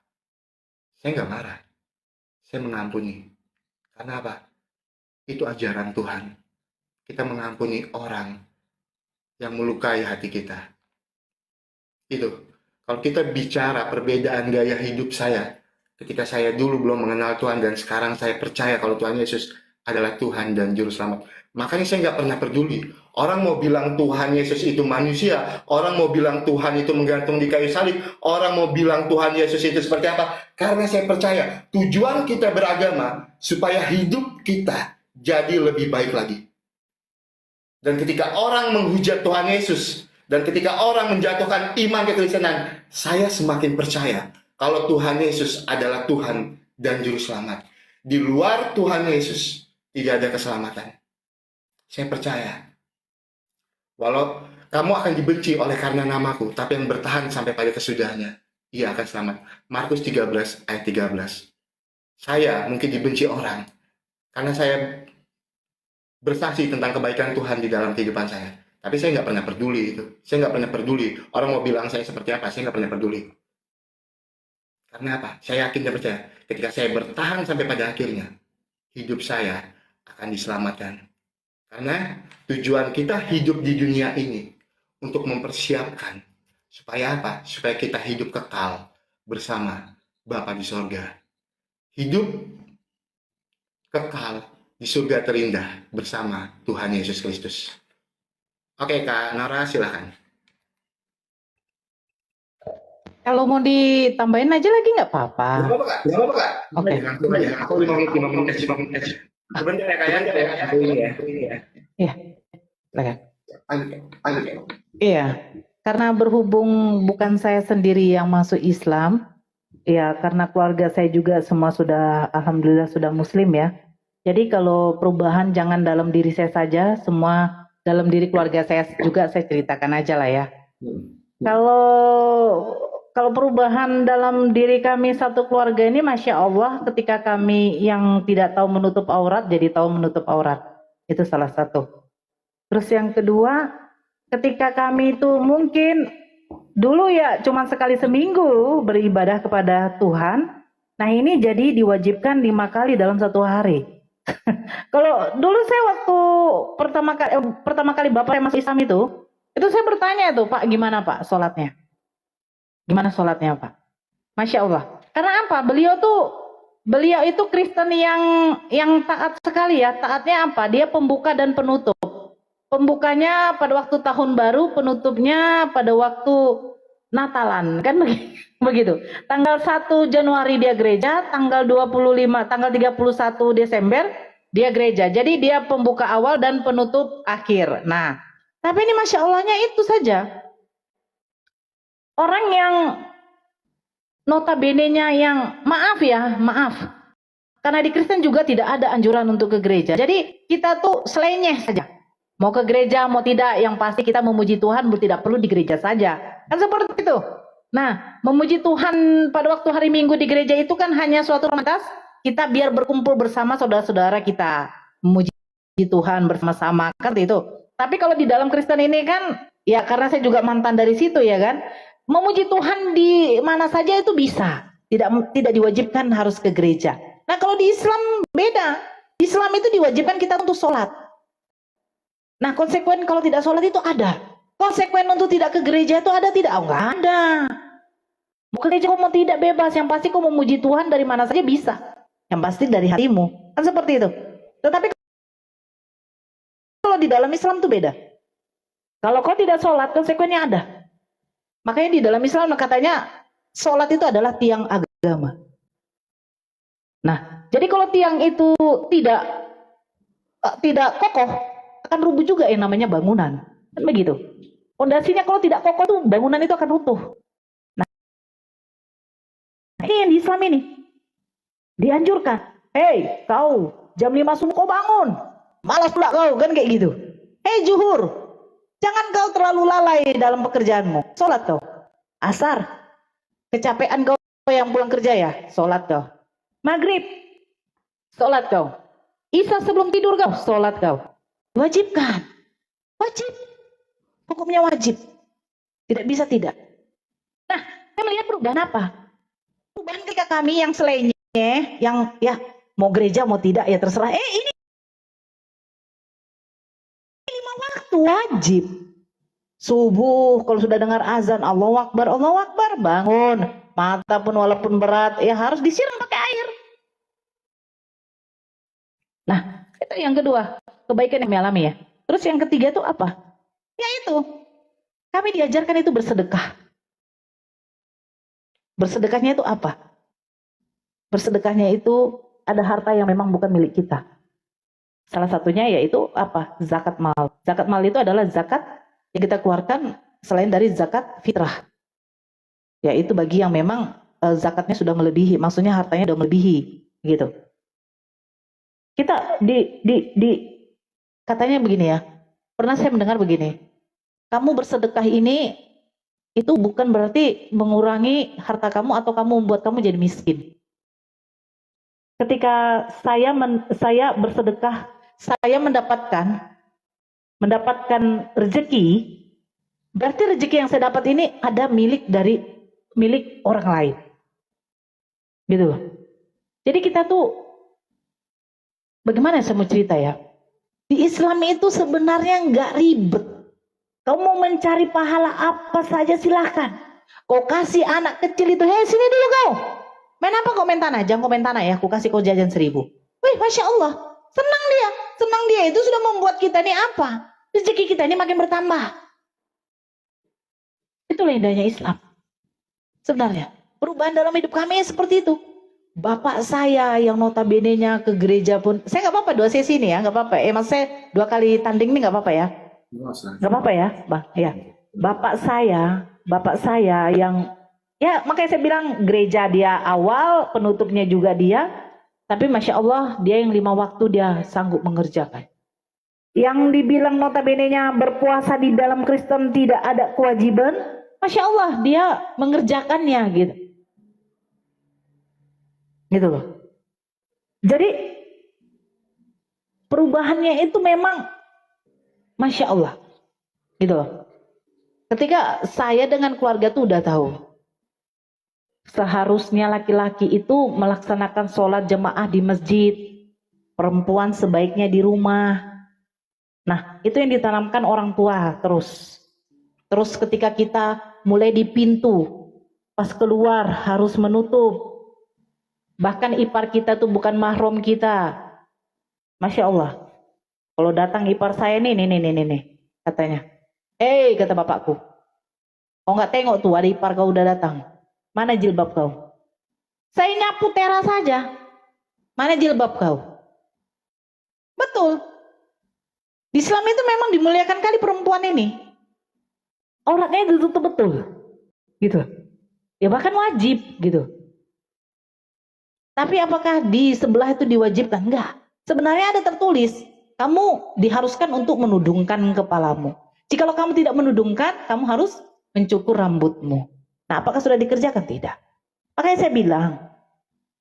saya nggak marah. Saya mengampuni. Karena apa? Itu ajaran Tuhan. Kita mengampuni orang yang melukai hati kita. Itu. Kalau kita bicara perbedaan gaya hidup saya, ketika saya dulu belum mengenal Tuhan dan sekarang saya percaya kalau Tuhan Yesus adalah Tuhan dan Juru Selamat. Makanya saya nggak pernah peduli. Orang mau bilang Tuhan Yesus itu manusia, orang mau bilang Tuhan itu menggantung di kayu salib, orang mau bilang Tuhan Yesus itu seperti apa. Karena saya percaya tujuan kita beragama supaya hidup kita jadi lebih baik lagi. Dan ketika orang menghujat Tuhan Yesus, dan ketika orang menjatuhkan iman kekristenan, saya semakin percaya kalau Tuhan Yesus adalah Tuhan dan Juru Selamat. Di luar Tuhan Yesus tidak ada keselamatan. Saya percaya. Walau kamu akan dibenci oleh karena namaku, tapi yang bertahan sampai pada kesudahannya, ia akan selamat. Markus 13 ayat 13. Saya mungkin dibenci orang karena saya bersaksi tentang kebaikan Tuhan di dalam kehidupan saya. Tapi saya nggak pernah peduli itu. Saya nggak pernah peduli. Orang mau bilang saya seperti apa, saya nggak pernah peduli. Karena apa? Saya yakin dan percaya. Ketika saya bertahan sampai pada akhirnya, hidup saya akan diselamatkan. Karena tujuan kita hidup di dunia ini untuk mempersiapkan supaya apa? Supaya kita hidup kekal bersama Bapa di sorga. Hidup kekal di surga terindah bersama Tuhan Yesus Kristus. Oke, Kak Nora, silakan. Kalau mau ditambahin aja lagi nggak apa-apa. Nggak apa-apa, Kak. Nggak apa-apa, Kak. Oke. Langsung aja. Aku 5 menit aja. Sebentar ya, Kak. Aku ini ya. Iya, silakan. Lanjut. Iya, karena berhubung bukan saya sendiri yang masuk Islam, ya karena keluarga saya juga semua sudah, alhamdulillah sudah Muslim ya. Jadi kalau perubahan jangan dalam diri saya saja, semua dalam diri keluarga saya juga saya ceritakan aja lah ya. Kalau perubahan dalam diri kami satu keluarga ini, Masya Allah, ketika kami yang tidak tahu menutup aurat, jadi tahu menutup aurat. Itu salah satu. Terus yang kedua, ketika kami itu mungkin dulu ya cuma sekali seminggu beribadah kepada Tuhan. Nah ini jadi diwajibkan 5 kali dalam satu hari. Kalau dulu saya waktu pertama kali Bapak saya masuk Islam itu saya bertanya tuh, Pak gimana Pak sholatnya? Gimana sholatnya Pak? Masya Allah. Karena apa? Beliau itu Kristen yang taat sekali ya. Taatnya apa? Dia pembuka dan penutup. Pembukanya pada waktu tahun baru, penutupnya pada waktu Natalan. Kan begitu. Tanggal 1 Januari dia gereja, tanggal 31 Desember dia gereja. Jadi dia pembuka awal dan penutup akhir. Nah, tapi ini Masya Allahnya itu saja. Orang yang notabene-nya yang maaf, karena di Kristen juga tidak ada anjuran untuk ke gereja. Jadi kita tuh selenyeh saja. Mau ke gereja, mau tidak, yang pasti kita memuji Tuhan tidak perlu di gereja saja. Kan seperti itu. Nah, memuji Tuhan pada waktu hari Minggu di gereja itu kan hanya suatu formalitas kita biar berkumpul bersama saudara-saudara kita. Memuji Tuhan bersama-sama, kan itu. Tapi kalau di dalam Kristen ini kan, ya karena saya juga mantan dari situ ya kan, memuji Tuhan di mana saja itu bisa. Tidak diwajibkan harus ke gereja. Nah kalau di Islam beda. Di Islam itu diwajibkan kita untuk sholat. Nah konsekuen kalau tidak sholat itu ada. Konsekuen untuk tidak ke gereja itu ada tidak? Oh nggak ada. Mau ke gereja kau mau tidak bebas. Yang pasti kau memuji Tuhan dari mana saja bisa. Yang pasti dari hatimu. Kan seperti itu. Tetapi kalau di dalam Islam itu beda. Kalau kau tidak sholat konsekuennya ada. Makanya di dalam Islam katanya sholat itu adalah tiang agama. Nah, jadi kalau tiang itu tidak kokoh, akan rubuh juga yang namanya bangunan. Kan begitu. Fondasinya kalau tidak kokoh tuh bangunan itu akan runtuh. Nah, ini yang di Islam ini dianjurkan. Hei, kau jam 5 subuh kau bangun. Malas pula kau, kan kayak gitu. Hei zuhur, jangan kau terlalu lalai dalam pekerjaanmu. Sholat kau. Asar, kecapean kau yang pulang kerja ya. Sholat kau. Maghrib, sholat kau. Isya sebelum tidur kau. Sholat kau. Wajibkan. Wajib. Hukumnya wajib. Tidak bisa tidak. Nah, saya melihat perubahan apa? Perubahan ketika kami yang selainnya, yang ya mau gereja mau tidak ya terserah. Ini 5 waktu wajib. Subuh kalau sudah dengar azan Allahu Akbar bangun. Mata pun walaupun berat ya harus disiram pakai air. Nah itu yang kedua kebaikan yang kami alami ya. Terus yang ketiga itu apa? Ya itu kami diajarkan itu bersedekah. Bersedekahnya itu apa? Bersedekahnya itu ada harta yang memang bukan milik kita. Salah satunya yaitu apa? Zakat mal. Zakat mal itu adalah zakat yang kita keluarkan selain dari zakat fitrah. Yaitu bagi yang memang zakatnya sudah melebihi, maksudnya hartanya sudah melebihi, gitu. Kita katanya begini ya. Pernah saya mendengar begini. Kamu bersedekah ini itu bukan berarti mengurangi harta kamu atau kamu membuat kamu jadi miskin. Ketika saya bersedekah, saya mendapatkan mendapatkan rezeki, berarti rezeki yang saya dapat ini ada milik orang lain. Gitu loh. Jadi kita tuh, bagaimana saya mau cerita ya? Di Islam itu sebenarnya nggak ribet. Kau mau mencari pahala apa saja silahkan. Kau kasih anak kecil itu, hei sini dulu kau. Main apa kau main tanah? Jangan kau main tanah ya, aku kasih kau jajan 1.000. Wih, Masya Allah. Senang dia. Senang dia itu sudah membuat kita ini apa? Rezeki kita ini makin bertambah. Itulah indahnya Islam. Sebenarnya, perubahan dalam hidup kami seperti itu. Bapak saya yang notabene-nya ke gereja pun, saya nggak apa-apa 2 sesi ini ya, nggak apa-apa. Maksud saya 2 kali tanding ini nggak apa-apa ya, nggak apa-apa ya, Bang. Ya, bapak saya yang, ya makanya saya bilang gereja dia awal, penutupnya juga dia, tapi Masya Allah dia yang 5 waktu dia sanggup mengerjakan. Yang dibilang notabene-nya berpuasa di dalam Kristen tidak ada kewajiban, Masya Allah dia mengerjakannya gitu. Gitu loh. Jadi perubahannya itu memang Masya Allah. Gitu loh. Ketika saya dengan keluarga tuh udah tahu. Seharusnya laki-laki itu melaksanakan sholat jemaah di masjid. Perempuan sebaiknya di rumah. Nah itu yang ditanamkan orang tua terus. Terus ketika kita mulai di pintu. Pas keluar harus menutup. Bahkan ipar kita tuh bukan mahram kita. Masya Allah. Kalau datang ipar saya nih, katanya. Kata bapakku. Kau nggak tengok tuh ada ipar kau udah datang. Mana jilbab kau? Saya nyapu teras saja. Mana jilbab kau? Betul. Di Islam itu memang dimuliakan kali perempuan ini. Auratnya ditutup betul. Gitu. Ya bahkan wajib gitu. Tapi apakah di sebelah itu diwajibkan? Enggak. Sebenarnya ada tertulis, kamu diharuskan untuk menudungkan kepalamu. Jikalau kamu tidak menudungkan, kamu harus mencukur rambutmu. Nah, apakah sudah dikerjakan? Tidak. Makanya saya bilang,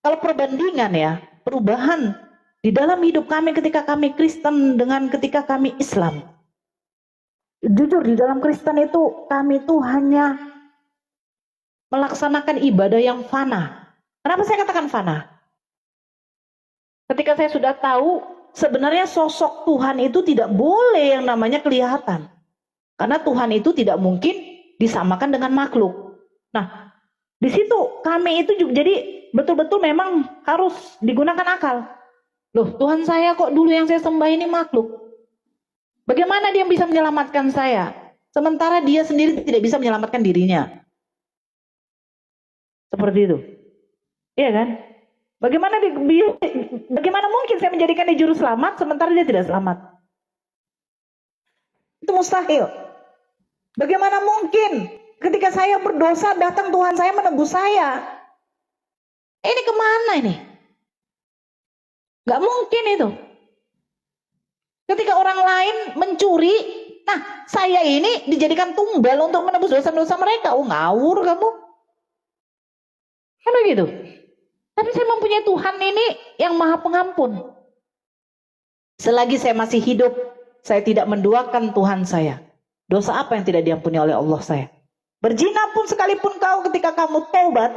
kalau perbandingan ya, perubahan di dalam hidup kami ketika kami Kristen dengan ketika kami Islam. Jujur di dalam Kristen itu, kami itu hanya melaksanakan ibadah yang fana. Kenapa saya katakan fana? Ketika saya sudah tahu sebenarnya sosok Tuhan itu tidak boleh yang namanya kelihatan. Karena Tuhan itu tidak mungkin disamakan dengan makhluk. Nah, di situ kami itu juga jadi betul-betul memang harus digunakan akal. Loh, Tuhan saya kok dulu yang saya sembah ini makhluk. Bagaimana dia bisa menyelamatkan saya? Sementara dia sendiri tidak bisa menyelamatkan dirinya. Seperti itu. Iya kan? Bagaimana mungkin saya menjadikan dia juru selamat sementara dia tidak selamat? Itu mustahil. Bagaimana mungkin ketika saya berdosa datang Tuhan saya menebus saya? Ini kemana ini? Gak mungkin itu. Ketika orang lain mencuri, nah saya ini dijadikan tumbal untuk menebus dosa-dosa mereka. Oh ngawur kamu. Kan begitu. Tapi saya mempunyai Tuhan ini yang maha pengampun. Selagi saya masih hidup, saya tidak menduakan Tuhan saya. Dosa apa yang tidak diampuni oleh Allah saya? Berzina pun sekalipun kau ketika kamu taubat,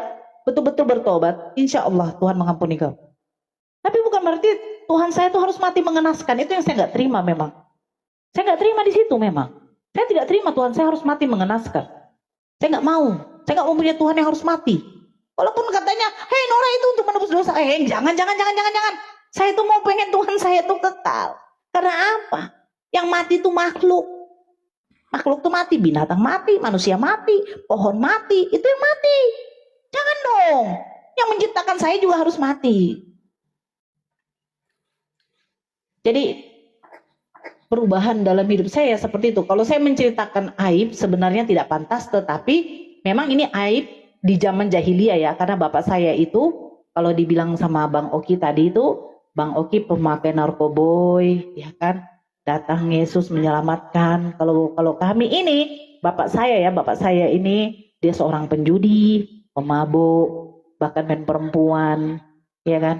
betul-betul bertobat, insya Allah Tuhan mengampuni kau. Tapi bukan berarti Tuhan saya itu harus mati mengenaskan. Itu yang saya nggak terima memang. Saya nggak terima di situ memang. Saya tidak terima Tuhan saya harus mati mengenaskan. Saya nggak mau. Saya nggak mau punya Tuhan yang harus mati. Walaupun katanya, hei Nora itu untuk menebus dosa. Jangan. Saya itu mau pengen Tuhan saya itu kekal. Karena apa? Yang mati itu makhluk. Makhluk itu mati, binatang mati, manusia mati, pohon mati. Itu yang mati. Jangan dong. Yang menciptakan saya juga harus mati. Jadi perubahan dalam hidup saya seperti itu. Kalau saya menceritakan aib sebenarnya tidak pantas, tetapi memang ini aib di zaman jahiliyah ya, karena bapak saya itu kalau dibilang sama Bang Oki tadi itu, Bang Oki pemakai narkoboy, ya kan, datang Yesus menyelamatkan. Kalau kami ini, bapak saya ini dia seorang penjudi, pemabuk, bahkan main perempuan, ya kan.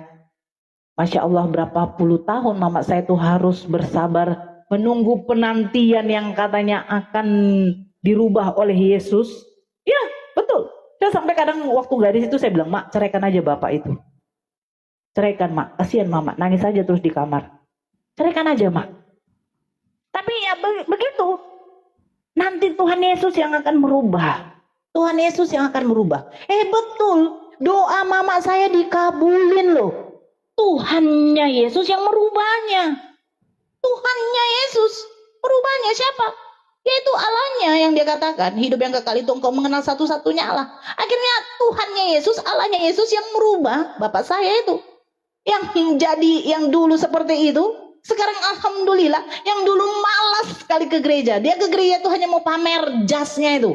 Masya Allah berapa puluh tahun mama saya itu harus bersabar menunggu penantian yang katanya akan dirubah oleh Yesus. Ya, betul. Saya sampai kadang waktu gadis itu saya bilang, Mak, ceraikan aja bapak itu. Ceraikan, Mak. Kasihan Mama, nangis aja terus di kamar. Ceraikan aja, Mak. Tapi ya begitu. Nanti Tuhan Yesus yang akan merubah. Tuhan Yesus yang akan merubah. Betul. Doa mama saya dikabulin loh. Tuhannya Yesus yang merubahnya. Tuhannya Yesus merubahnya siapa? Yaitu Allahnya yang dia katakan, hidup yang kekal itu engkau mengenal satu-satunya Allah. Akhirnya Tuhannya Yesus, Allahnya Yesus yang merubah bapak saya itu. Yang menjadi yang dulu seperti itu, sekarang alhamdulillah, yang dulu malas sekali ke gereja. Dia ke gereja itu hanya mau pamer jasnya itu.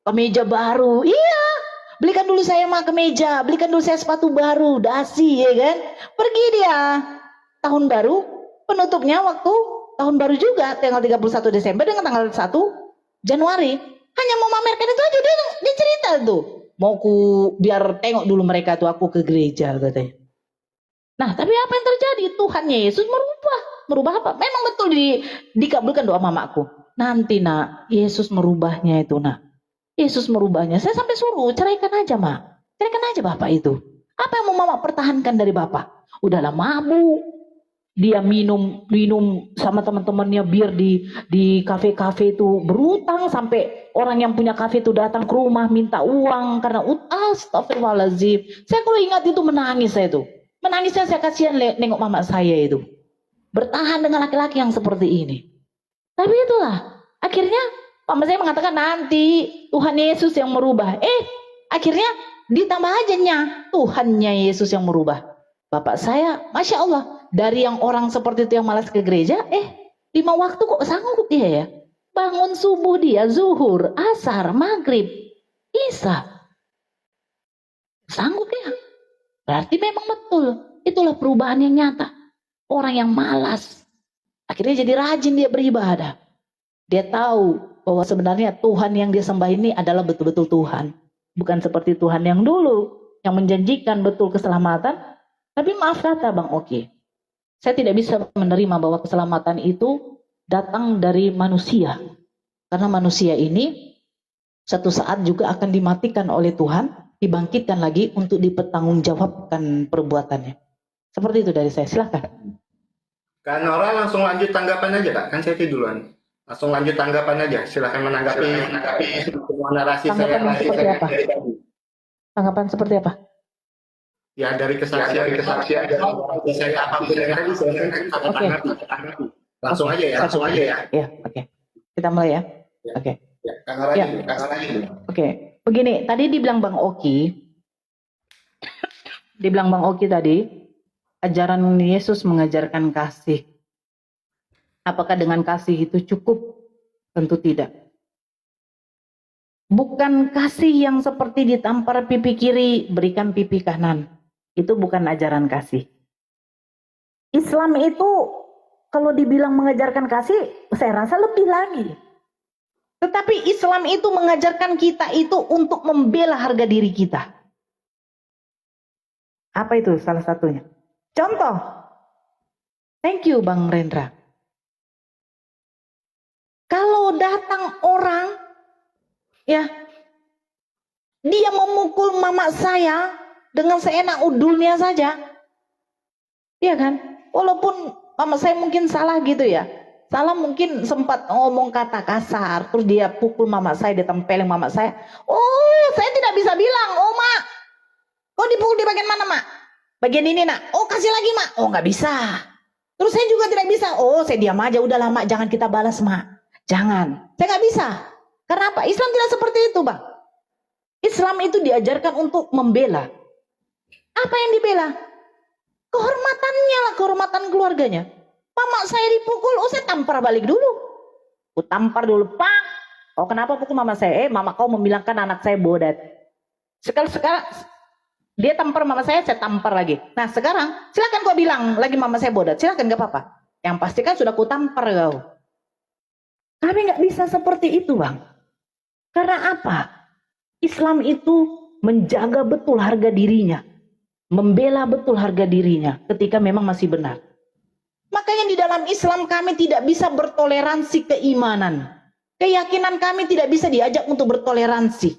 Kemeja baru, iya. Belikan dulu saya mah kemeja, belikan dulu saya sepatu baru, dasi ya kan. Pergi dia tahun baru, penutupnya waktu tahun baru juga, tanggal 31 Desember dengan tanggal 1 Januari. Hanya mau mamerkan itu aja, dia cerita tuh. Mau biar tengok dulu mereka tuh aku ke gereja katanya. Nah, tapi apa yang terjadi? Tuhannya Yesus merubah apa? Memang betul dikabulkan doa mamaku. Nanti nak, Yesus merubahnya itu nak. Yesus merubahnya. Saya sampai suruh, ceraikan aja mak. Ceraikan aja bapak itu. Apa yang mau mama pertahankan dari bapak? Udahlah mabuk. Dia minum sama teman-temannya bir di kafe-kafe itu berutang sampai orang yang punya kafe itu datang ke rumah minta uang karena astagfirullahaladzim. Saya kalau ingat itu menangis saya itu. Menangisnya saya kasihan nengok mama saya itu. Bertahan dengan laki-laki yang seperti ini. Tapi itulah. Akhirnya mama saya mengatakan nanti Tuhan Yesus yang merubah. Akhirnya ditambah ajanya Tuhannya Yesus yang merubah. Bapak saya, Masya Allah. Dari yang orang seperti itu yang malas ke gereja. 5 waktu kok sanggup dia ya. Bangun subuh dia, zuhur, asar, maghrib, isya. Sanggup dia. Berarti memang betul. Itulah perubahan yang nyata. Orang yang malas. Akhirnya jadi rajin dia beribadah. Dia tahu bahwa sebenarnya Tuhan yang dia sembah ini adalah betul-betul Tuhan. Bukan seperti Tuhan yang dulu. Yang menjanjikan betul keselamatan. Tapi maaf kata Bang Oki. Saya tidak bisa menerima bahwa keselamatan itu datang dari manusia. Karena manusia ini satu saat juga akan dimatikan oleh Tuhan. Dibangkitkan lagi untuk dipertanggungjawabkan perbuatannya. Seperti itu dari saya, silahkan. Kak Nora langsung lanjut tanggapan aja Kak, kan saya duluan. Langsung lanjut tanggapan aja, silahkan menanggapi semua narasi tanggapan saya. Seperti apa? Tanggapan seperti apa? Ya dari kesaksian dari saya apapun yang tadi saya tanggapi. Langsung aja ya. Ya, oke. Kita mulai ya. Oke. Ya, Kak Nora Ya. dulu. Oke. Begini, tadi dibilang Bang Oki tadi, ajaran Yesus mengajarkan kasih. Apakah dengan kasih itu cukup? Tentu tidak. Bukan kasih yang seperti ditampar pipi kiri, berikan pipi kanan. Itu bukan ajaran kasih. Islam itu kalau dibilang mengajarkan kasih, saya rasa lebih lagi. Tetapi Islam itu mengajarkan kita itu untuk membela harga diri kita. Apa itu salah satunya? Contoh. Thank you Bang Rendra. Kalau datang orang, ya, dia memukul mama saya dengan seenak udulnya saja. Iya kan? Walaupun mama saya mungkin salah gitu ya. Salah mungkin sempat ngomong kata kasar. Terus dia pukul mama saya, dia tempelin mama saya. Oh, saya tidak bisa bilang, oh mak, kau dipukul di bagian mana mak? Bagian ini nak. Oh kasih lagi mak. Oh nggak bisa. Terus saya juga tidak bisa. Oh saya diam aja, udahlah mak, jangan kita balas mak. Jangan. Saya nggak bisa. Karena apa? Islam tidak seperti itu bang. Islam itu diajarkan untuk membela. Apa yang dibela? Kehormatannya lah, kehormatan keluarganya. Mama saya dipukul, oh saya tampar balik dulu. Aku tampar dulu, Pak. Oh kenapa pukul mama saya? Mama kau membilangkan anak saya bodat. Sekarang dia tampar mama saya tampar lagi. Nah sekarang silakan kau bilang lagi mama saya bodat, silakan gak apa-apa. Yang pasti kan sudah ku tampar kau. Kami nggak bisa seperti itu bang. Karena apa? Islam itu menjaga betul harga dirinya. Membela betul harga dirinya ketika memang masih benar. Makanya di dalam Islam kami tidak bisa bertoleransi keimanan. Keyakinan kami tidak bisa diajak untuk bertoleransi.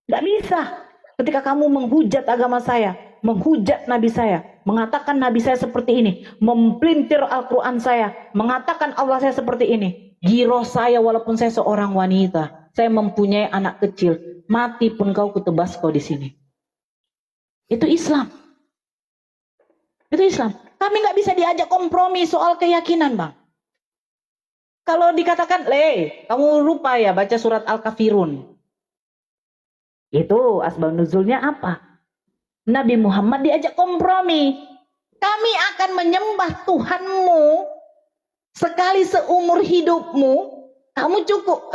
Tidak bisa. Ketika kamu menghujat agama saya, menghujat Nabi saya, mengatakan Nabi saya seperti ini, mempelintir Al-Quran saya, mengatakan Allah saya seperti ini. Giroh saya walaupun saya seorang wanita, saya mempunyai anak kecil, mati pun kau kutebas kau di sini. Itu Islam. Itu Islam. Kami nggak bisa diajak kompromi soal keyakinan, Bang. Kalau dikatakan, kamu lupa ya baca surat Al-Kafirun. Itu asbab nuzulnya apa? Nabi Muhammad diajak kompromi. Kami akan menyembah Tuhanmu sekali seumur hidupmu. Kamu cukup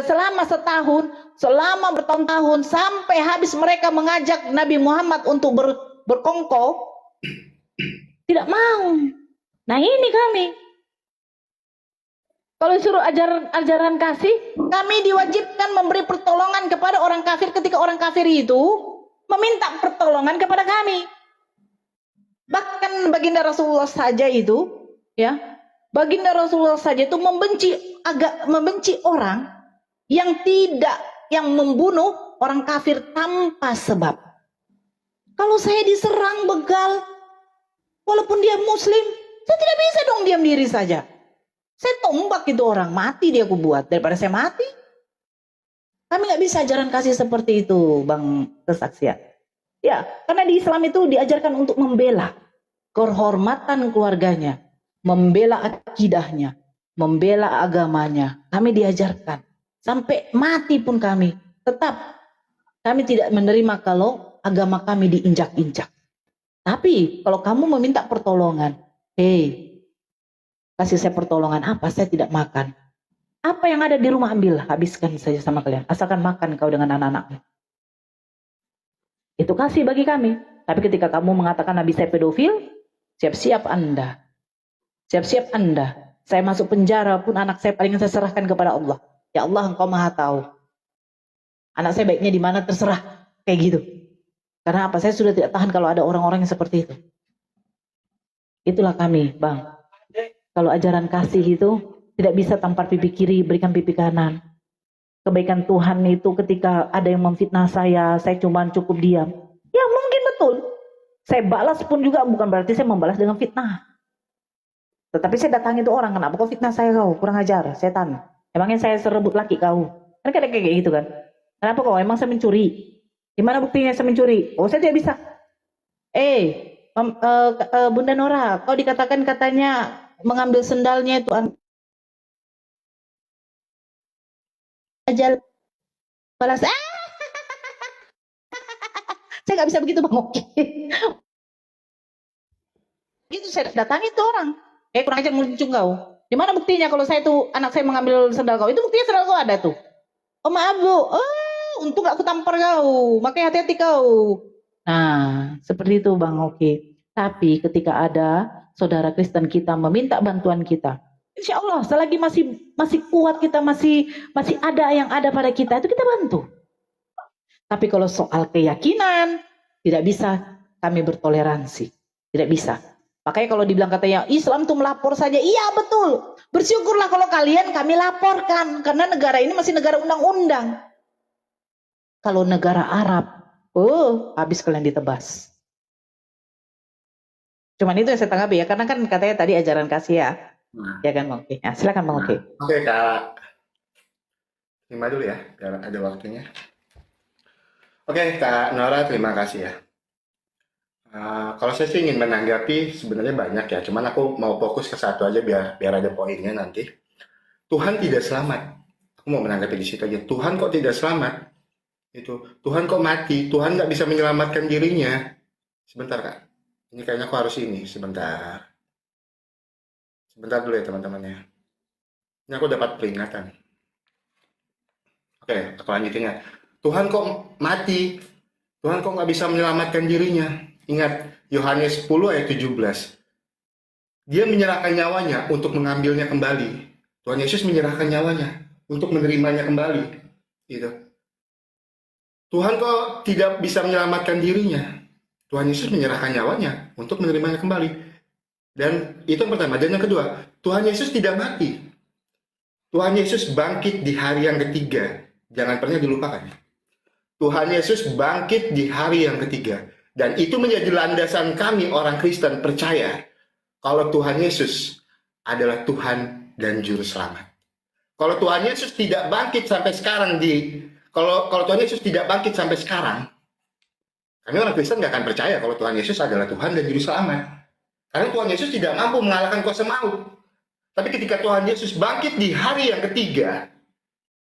selama setahun, selama bertahun-tahun, sampai habis mereka mengajak Nabi Muhammad untuk berkongkol. Tidak mau. Nah ini kami. Kalau suruh ajaran kasih, kami diwajibkan memberi pertolongan kepada orang kafir ketika orang kafir itu meminta pertolongan kepada kami. Bahkan baginda Rasulullah saja itu, ya, baginda Rasulullah saja itu membenci orang yang membunuh orang kafir tanpa sebab. Kalau saya diserang begal, walaupun dia Muslim, saya tidak bisa dong diam diri saja. Saya tombak itu orang, mati dia aku buat daripada saya mati. Kami nggak bisa ajaran kasih seperti itu, Bang Kesaksian. Ya, karena di Islam itu diajarkan untuk membela kehormatan keluarganya, membela akidahnya, membela agamanya. Kami diajarkan sampai mati pun kami tetap kami tidak menerima kalau agama kami diinjak-injak. Tapi kalau kamu meminta pertolongan, kasih saya pertolongan apa? Saya tidak makan. Apa yang ada di rumah ambil, habiskan saja sama kalian. Asalkan makan kau dengan anak-anakmu. Itu kasih bagi kami. Tapi ketika kamu mengatakan Nabi saya pedofil, siap-siap Anda. Siap-siap Anda. Saya masuk penjara pun anak saya paling saya serahkan kepada Allah. Ya Allah, Engkau Maha tahu. Anak saya baiknya di mana terserah. Kayak gitu. Karena apa? Saya sudah tidak tahan kalau ada orang-orang yang seperti itu. Itulah kami, Bang. Kalau ajaran kasih itu tidak bisa tampar pipi kiri, berikan pipi kanan. Kebaikan Tuhan itu ketika ada yang memfitnah saya cuma cukup diam. Ya mungkin betul. Saya balas pun juga bukan berarti saya membalas dengan fitnah. Tetapi saya datangi itu orang, kenapa kau fitnah saya kau? Kurang ajar, setan. Emangnya saya serebut laki kau? Kan kayak gitu kan. Kenapa kau? Emang saya mencuri? Gimana buktinya saya mencuri? Oh saya tidak bisa. Bunda Nora, kau dikatakan katanya mengambil sendalnya itu ajal balas. Saya nggak bisa begitu, Bang. Oke. Gitu saya datangi itu orang. Kurang ajar muncul kau. Di mana buktinya kalau saya itu anak saya mengambil sendal kau? Itu buktinya sendal kau ada tuh. Oh maaf Bu. Untung gak aku tampar kau. Makanya hati-hati kau. Nah, seperti itu Bang. Oke. Tapi ketika ada saudara Kristen kita meminta bantuan kita, insya Allah selagi masih kuat kita masih ada yang ada pada kita itu kita bantu. Tapi kalau soal keyakinan tidak bisa kami bertoleransi, tidak bisa. Makanya kalau dibilang katanya Islam tuh melapor saja, iya betul. Bersyukurlah kalau kalian kami laporkan karena negara ini masih negara undang-undang. Kalau negara Arab, habis kalian ditebas. Cuman itu yang saya tanggapi ya, karena kan katanya tadi ajaran kasih ya. Ya kan Bang Oki. Nah, silakan Bang Oki. Oke Kak. Terima dulu ya, biar ada waktunya. Oke Kak Nora, terima kasih ya. Kalau saya sih ingin menanggapi sebenarnya banyak ya, cuman aku mau fokus ke satu aja biar ada poinnya nanti. Tuhan tidak selamat. Aku mau menanggapi di situ aja. Tuhan kok tidak selamat? Tuhan kok mati? Tuhan nggak bisa menyelamatkan dirinya. Sebentar Kak. Ini kayaknya aku harus ini, sebentar. Sebentar dulu ya teman-teman ya. Ini aku dapat peringatan. Oke, aku lanjutin ya. Tuhan kok mati? Tuhan kok nggak bisa menyelamatkan dirinya? Ingat, Yohanes 10 ayat 17. Dia menyerahkan nyawanya untuk mengambilnya kembali. Tuhan Yesus menyerahkan nyawanya untuk menerimanya kembali. Gitu. Tuhan kok tidak bisa menyelamatkan dirinya? Tuhan Yesus menyerahkan nyawanya untuk menerimanya kembali. Dan itu yang pertama. Dan yang kedua, Tuhan Yesus tidak mati. Tuhan Yesus bangkit di hari yang ketiga. Jangan pernah dilupakan. Tuhan Yesus bangkit di hari yang ketiga. Dan itu menjadi landasan kami orang Kristen percaya kalau Tuhan Yesus adalah Tuhan dan Juru Selamat. Kalau Tuhan Yesus tidak bangkit sampai sekarang kalau Tuhan Yesus tidak bangkit sampai sekarang, kami orang Kristen nggak akan percaya kalau Tuhan Yesus adalah Tuhan dan Juru Selamat. Karena Tuhan Yesus tidak mampu mengalahkan kuasa maut. Tapi ketika Tuhan Yesus bangkit di hari yang ketiga,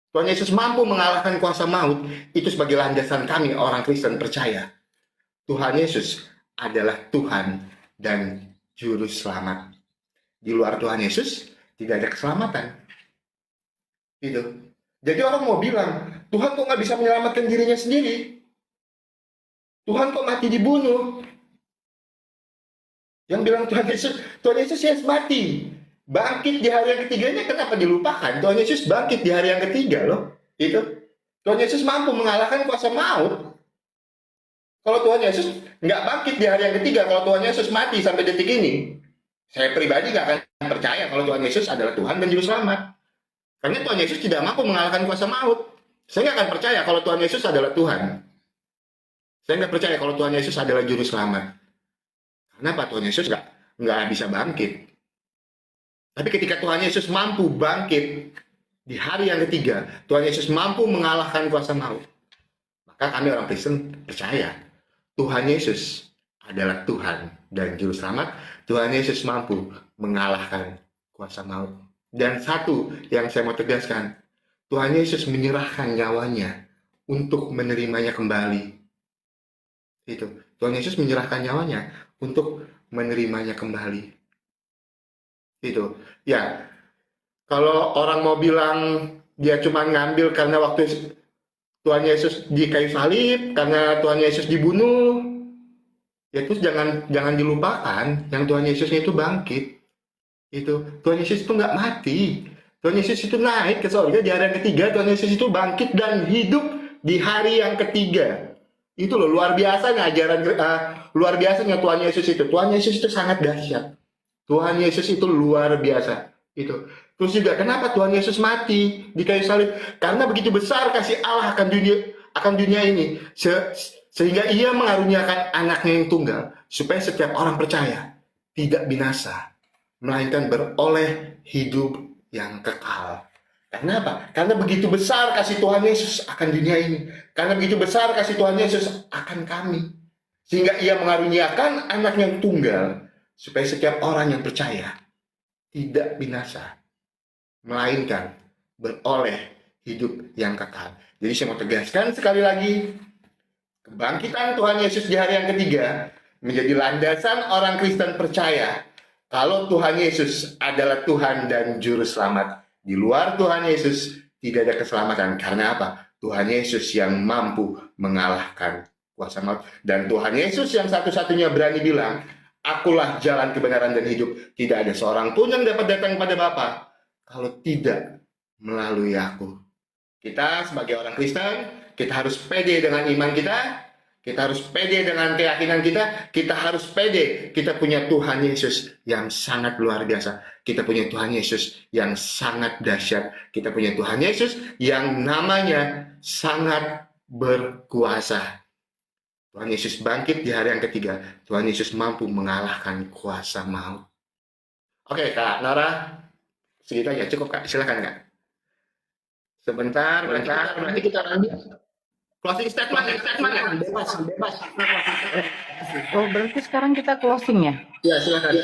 Tuhan Yesus mampu mengalahkan kuasa maut. Itu sebagai landasan kami orang Kristen percaya Tuhan Yesus adalah Tuhan dan Juru Selamat. Di luar Tuhan Yesus tidak ada keselamatan. Gitu. Jadi orang mau bilang, Tuhan kok nggak bisa menyelamatkan dirinya sendiri? Tuhan kok mati dibunuh? Yang bilang Tuhan Yesus yes mati. Bangkit di hari yang ketiganya kenapa dilupakan? Tuhan Yesus bangkit di hari yang ketiga loh. Itu. Tuhan Yesus mampu mengalahkan kuasa maut. Kalau Tuhan Yesus nggak bangkit di hari yang ketiga, kalau Tuhan Yesus mati sampai detik ini, saya pribadi nggak akan percaya kalau Tuhan Yesus adalah Tuhan dan Juru Selamat. Karena Tuhan Yesus tidak mampu mengalahkan kuasa maut. Saya nggak akan percaya kalau Tuhan Yesus adalah Tuhan. Saya nggak percaya kalau Tuhan Yesus adalah Juru Selamat. Kenapa Tuhan Yesus nggak bisa bangkit? Tapi ketika Tuhan Yesus mampu bangkit di hari yang ketiga, Tuhan Yesus mampu mengalahkan kuasa maut. Maka kami orang Kristen percaya Tuhan Yesus adalah Tuhan dan Juru Selamat. Tuhan Yesus mampu mengalahkan kuasa maut. Dan satu yang saya mau tegaskan, Tuhan Yesus menyerahkan nyawanya untuk menerimanya kembali. Itu. Tuhan Yesus menyerahkan nyawanya untuk menerimanya kembali. Itu. Ya. Kalau orang mau bilang dia cuma ngambil karena waktu Tuhan Yesus di kayu salib, karena Tuhan Yesus dibunuh, ya terus jangan dilupakan yang Tuhan Yesusnya itu bangkit. Itu Tuhan Yesus itu nggak mati. Tuhan Yesus itu naik ke surga di hari yang ketiga. Tuhan Yesus itu bangkit dan hidup di hari yang ketiga. Itu loh luar biasanya ajaran luar biasanya Tuhan Yesus itu. Tuhan Yesus itu sangat dahsyat. Tuhan Yesus itu luar biasa. Itu. Terus juga kenapa Tuhan Yesus mati di kayu salib? Karena begitu besar kasih Allah akan dunia ini sehingga Ia mengaruniakan anaknya yang tunggal supaya setiap orang percaya tidak binasa, melainkan beroleh hidup yang kekal. Karena apa? Karena begitu besar kasih Tuhan Yesus akan dunia ini. Karena begitu besar kasih Tuhan Yesus akan kami. Sehingga Ia mengaruniakan anak yang tunggal supaya setiap orang yang percaya tidak binasa, melainkan beroleh hidup yang kekal. Jadi saya mau tegaskan sekali lagi, kebangkitan Tuhan Yesus di hari yang ketiga menjadi landasan orang Kristen percaya kalau Tuhan Yesus adalah Tuhan dan Juru Selamat. Di luar Tuhan Yesus tidak ada keselamatan. Karena apa? Tuhan Yesus yang mampu mengalahkan kuasa maut. Dan Tuhan Yesus yang satu-satunya berani bilang, Akulah jalan kebenaran dan hidup. Tidak ada seorang pun yang dapat datang kepada Bapa kalau tidak melalui aku. Kita sebagai orang Kristen, kita harus pede dengan iman kita. Kita harus pede dengan keyakinan kita. Kita harus pede. Kita punya Tuhan Yesus yang sangat luar biasa. Kita punya Tuhan Yesus yang sangat dahsyat. Kita punya Tuhan Yesus yang namanya sangat berkuasa. Tuhan Yesus bangkit di hari yang ketiga. Tuhan Yesus mampu mengalahkan kuasa maut. Oke, Kak Nora. Segitu aja. Cukup, Kak. Silakan, Kak. Sebentar. Nanti kita lanjut. Closing statement ya? Bebas. Oh, berarti sekarang kita closing ya? Ya, silakan.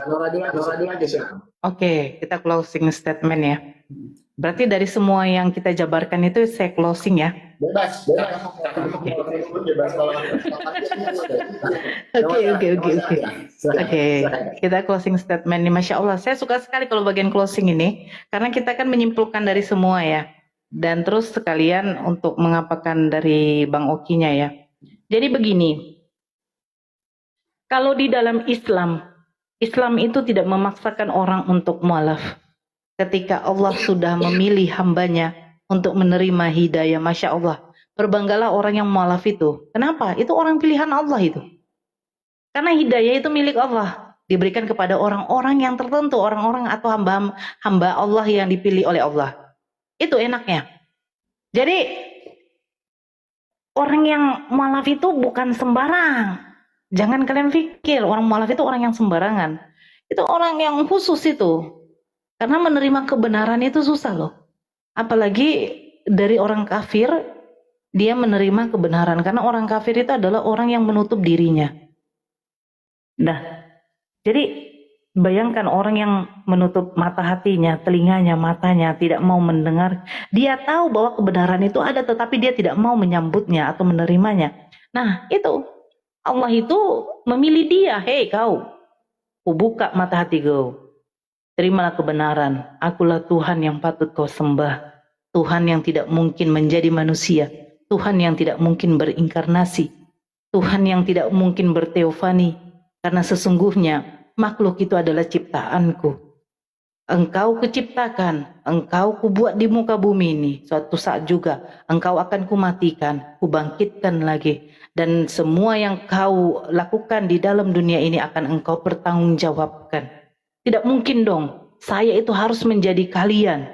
Nora dulu aja silakan. Oke, kita closing statement ya. Berarti dari semua yang kita jabarkan itu saya closing ya. Bebas. Oke, kita closing statement nih. Masya Allah, saya suka sekali kalau bagian closing ini. Karena kita kan menyimpulkan dari semua ya. Dan terus sekalian untuk mengapakan dari Bang Okinya ya. Jadi begini, kalau di dalam Islam itu tidak memaksakan orang untuk mualaf. Ketika Allah sudah memilih hambanya untuk menerima hidayah, Masya Allah. Berbanggalah orang yang mualaf itu. Kenapa? Itu orang pilihan Allah itu. Karena hidayah itu milik Allah. diberikan kepada orang-orang yang tertentu, orang-orang atau hamba Allah yang dipilih oleh Allah. Itu enaknya. Jadi orang yang mualaf itu bukan sembarang. Jangan kalian pikir orang mualaf itu orang yang sembarangan. Itu orang yang khusus itu. Karena menerima kebenaran itu susah loh. Apalagi dari orang kafir, dia menerima kebenaran. Karena orang kafir itu adalah orang yang menutup dirinya. Nah, jadi bayangkan orang yang menutup mata hatinya, telinganya, matanya, tidak mau mendengar. Dia tahu bahwa kebenaran itu ada, tetapi dia tidak mau menyambutnya atau menerimanya. Nah, itu. Allah itu memilih dia. Hei kau, kubuka mata hati kau. Terimalah kebenaran. Akulah Tuhan yang patut kau sembah. Tuhan yang tidak mungkin menjadi manusia. Tuhan yang tidak mungkin berinkarnasi. Tuhan yang tidak mungkin berteofani. Karena sesungguhnya makhluk itu adalah ciptaanku. Engkau kuciptakan, engkau kubuat di muka bumi ini. Suatu saat juga engkau akan kumatikan, kubangkitkan lagi. Dan semua yang kau lakukan di dalam dunia ini akan engkau pertanggungjawabkan. Tidak mungkin dong, saya itu harus menjadi kalian.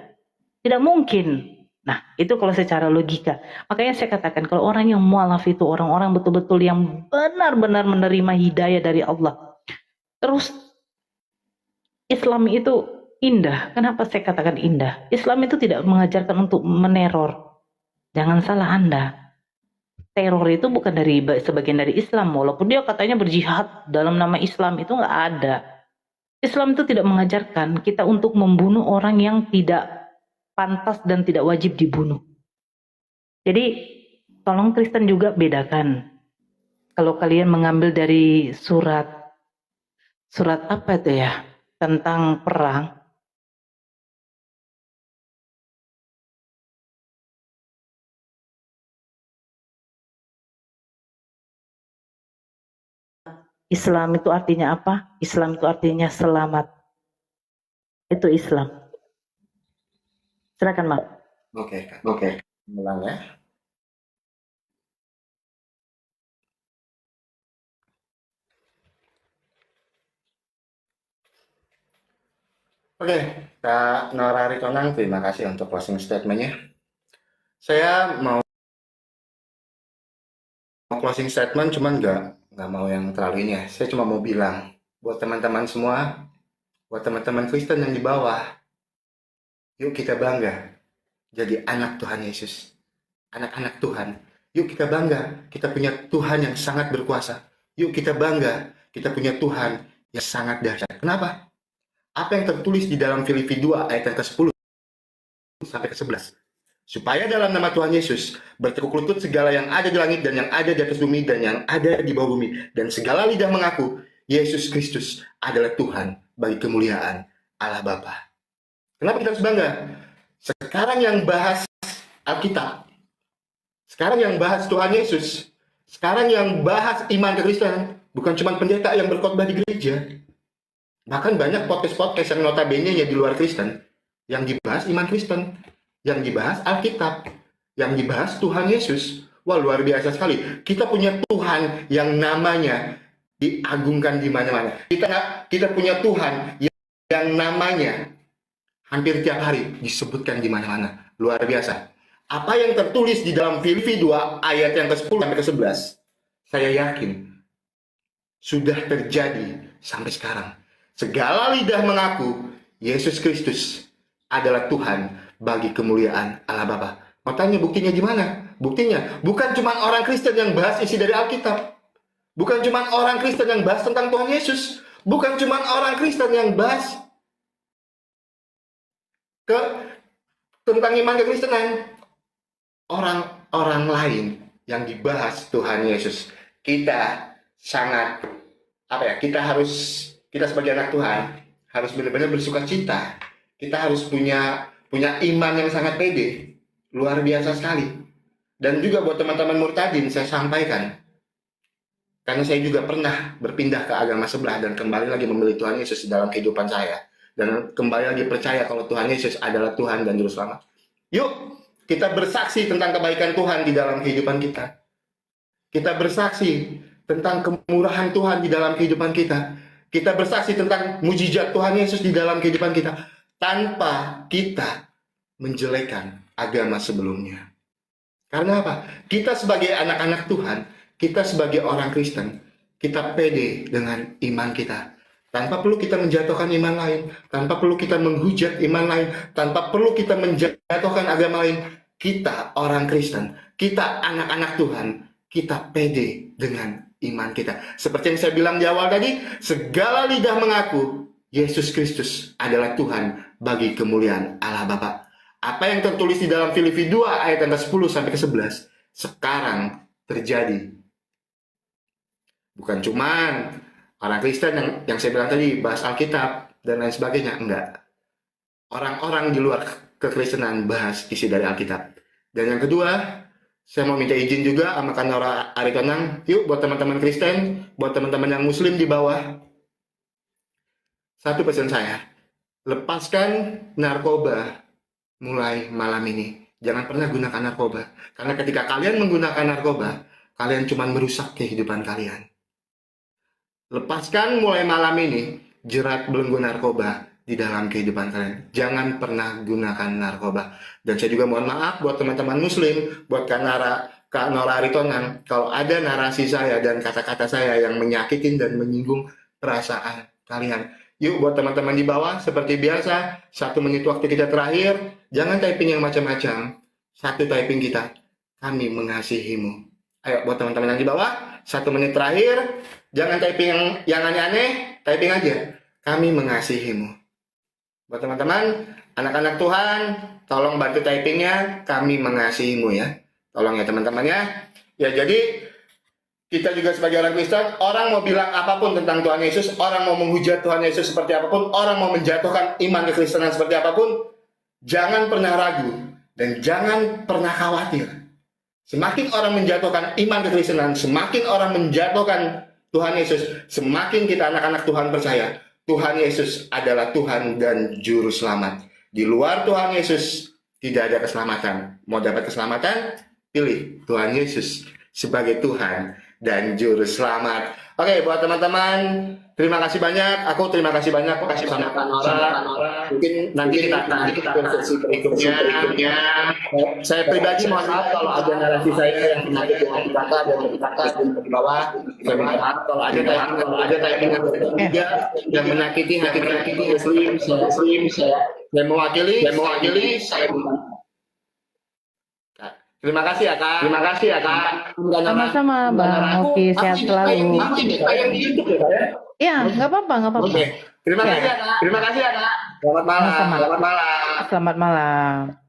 Tidak mungkin. Nah, itu kalau secara logika. Makanya saya katakan, kalau orang yang mualaf itu orang-orang betul-betul yang benar-benar menerima hidayah dari Allah. Terus, Islam itu indah. Kenapa saya katakan indah? Islam itu tidak mengajarkan untuk meneror. Jangan salah Anda. Teror itu bukan dari sebagian dari Islam. Walaupun dia katanya berjihad dalam nama Islam, itu nggak ada. Islam itu tidak mengajarkan kita untuk membunuh orang yang tidak pantas dan tidak wajib dibunuh. Jadi tolong Kristen juga bedakan. Kalau kalian mengambil dari surat apa itu ya, tentang perang, Islam itu artinya apa? Islam itu artinya selamat. Itu Islam. Silakan, Mak. Oke. Ulang ya. Oke, Kak Nora Ritonang, terima kasih untuk closing statement-nya. Saya mau closing statement, cuman nggak mau yang terlalu ini ya. Saya cuma mau bilang buat teman-teman semua, buat teman-teman Kristen yang di bawah, yuk kita bangga jadi anak Tuhan Yesus, anak-anak Tuhan. Yuk kita bangga, kita punya Tuhan yang sangat berkuasa. Yuk kita bangga, kita punya Tuhan yang sangat dahsyat. Kenapa? Apa yang tertulis di dalam Filipi 2 ayat yang ke-10 sampai ke-11. Supaya dalam nama Tuhan Yesus bertekuk lutut segala yang ada di langit dan yang ada di atas bumi dan yang ada di bawah bumi, dan segala lidah mengaku Yesus Kristus adalah Tuhan bagi kemuliaan Allah Bapa. Kenapa kita harus bangga? Sekarang yang bahas Alkitab, sekarang yang bahas Tuhan Yesus, sekarang yang bahas iman kekristenan, bukan cuma pendeta yang berkhotbah di gereja. Bahkan banyak podcast-podcast yang notabene-nya di luar Kristen, yang dibahas iman Kristen, yang dibahas Alkitab, yang dibahas Tuhan Yesus. Wah, luar biasa sekali. Kita punya Tuhan yang namanya diagungkan di mana-mana. Kita punya Tuhan yang namanya hampir tiap hari disebutkan di mana-mana. Luar biasa. Apa yang tertulis di dalam Filipi 2 ayat yang ke-10 sampai ke-11, saya yakin sudah terjadi sampai sekarang. Segala lidah mengaku Yesus Kristus adalah Tuhan bagi kemuliaan Allah Bapa. Mau tanya buktinya gimana? Buktinya bukan cuma orang Kristen yang bahas isi dari Alkitab. Bukan cuma orang Kristen yang bahas tentang Tuhan Yesus. Bukan cuma orang Kristen yang bahas tentang iman kekristenan. Orang-orang lain yang dibahas Tuhan Yesus. Kita sangat kita sebagai anak Tuhan harus benar-benar bersuka cita. Kita harus punya iman yang sangat pede, luar biasa sekali. Dan juga buat teman-teman murtadin saya sampaikan, karena saya juga pernah berpindah ke agama sebelah dan kembali lagi memilih Tuhan Yesus dalam kehidupan saya, dan kembali lagi percaya kalau Tuhan Yesus adalah Tuhan dan Juru Selamat. Yuk kita bersaksi tentang kebaikan Tuhan di dalam kehidupan kita. Kita bersaksi tentang kemurahan Tuhan di dalam kehidupan kita. Kita bersaksi tentang mujizat Tuhan Yesus di dalam kehidupan kita tanpa kita menjelekkan agama sebelumnya. Karena apa? Kita sebagai anak-anak Tuhan, kita sebagai orang Kristen, kita pede dengan iman kita. Tanpa perlu kita menjatuhkan iman lain, tanpa perlu kita menghujat iman lain, tanpa perlu kita menjatuhkan agama lain. Kita orang Kristen, kita anak-anak Tuhan, kita pede dengan iman kita. Seperti yang saya bilang di awal tadi, segala lidah mengaku Yesus Kristus adalah Tuhan bagi kemuliaan Allah Bapa. Apa yang tertulis di dalam Filipi 2 ayat 10 sampai ke 11 sekarang terjadi. Bukan cuman orang Kristen yang saya bilang tadi bahas Alkitab dan lain sebagainya, enggak. Orang-orang di luar kekristenan bahas isi dari Alkitab. Dan yang kedua, saya mau minta izin juga sama Kanora Aritonang, yuk buat teman-teman Kristen, buat teman-teman yang Muslim di bawah. Satu pesan saya, lepaskan narkoba mulai malam ini. Jangan pernah gunakan narkoba. Karena ketika kalian menggunakan narkoba, kalian cuma merusak kehidupan kalian. Lepaskan mulai malam ini jerat belenggu narkoba di dalam kehidupan kalian. Jangan pernah gunakan narkoba. Dan saya juga mohon maaf buat teman-teman Muslim, buat Kak Nora Aritonang, kalau ada narasi saya dan kata-kata saya yang menyakitin dan menyinggung perasaan kalian. Yuk buat teman-teman di bawah, seperti biasa, 1 menit waktu kita terakhir, jangan typing yang macam-macam. 1 typing kita, kami mengasihimu. Ayo buat teman-teman yang di bawah, 1 menit terakhir, jangan typing yang aneh-aneh, typing aja. Kami mengasihimu. Buat teman-teman, anak-anak Tuhan, tolong bantu typingnya, kami mengasihimu ya. Tolong ya teman-teman ya. Ya jadi, kita juga sebagai orang Kristen, orang mau bilang apapun tentang Tuhan Yesus, orang mau menghujat Tuhan Yesus seperti apapun, orang mau menjatuhkan iman kekristenan seperti apapun, jangan pernah ragu dan jangan pernah khawatir. Semakin orang menjatuhkan iman kekristenan, semakin orang menjatuhkan Tuhan Yesus, semakin kita anak-anak Tuhan percaya, Tuhan Yesus adalah Tuhan dan Juru Selamat. Di luar Tuhan Yesus, tidak ada keselamatan. Mau dapat keselamatan? Pilih Tuhan Yesus sebagai Tuhan dan Juru Selamat. Oke, buat teman-teman, terima kasih banyak. Aku terima kasih banyak sama Kanora. Mungkin nanti kita sesi berikutnya. Saya pribadi mohon maaf kalau ada narasi saya yang menyakiti hati kakak dan di bawah. Saya minta maaf kalau ada typing juga yang menyakiti hati Muslim. Saya mewakili. Saya Terima kasih ya Kak. Sama-sama Bang Oki, sehat selalu. Yang di YouTube ya Kak ya? Iya, nggak apa-apa. Oke. Terima kasih ya Kak. Selamat malam. Selamat malam.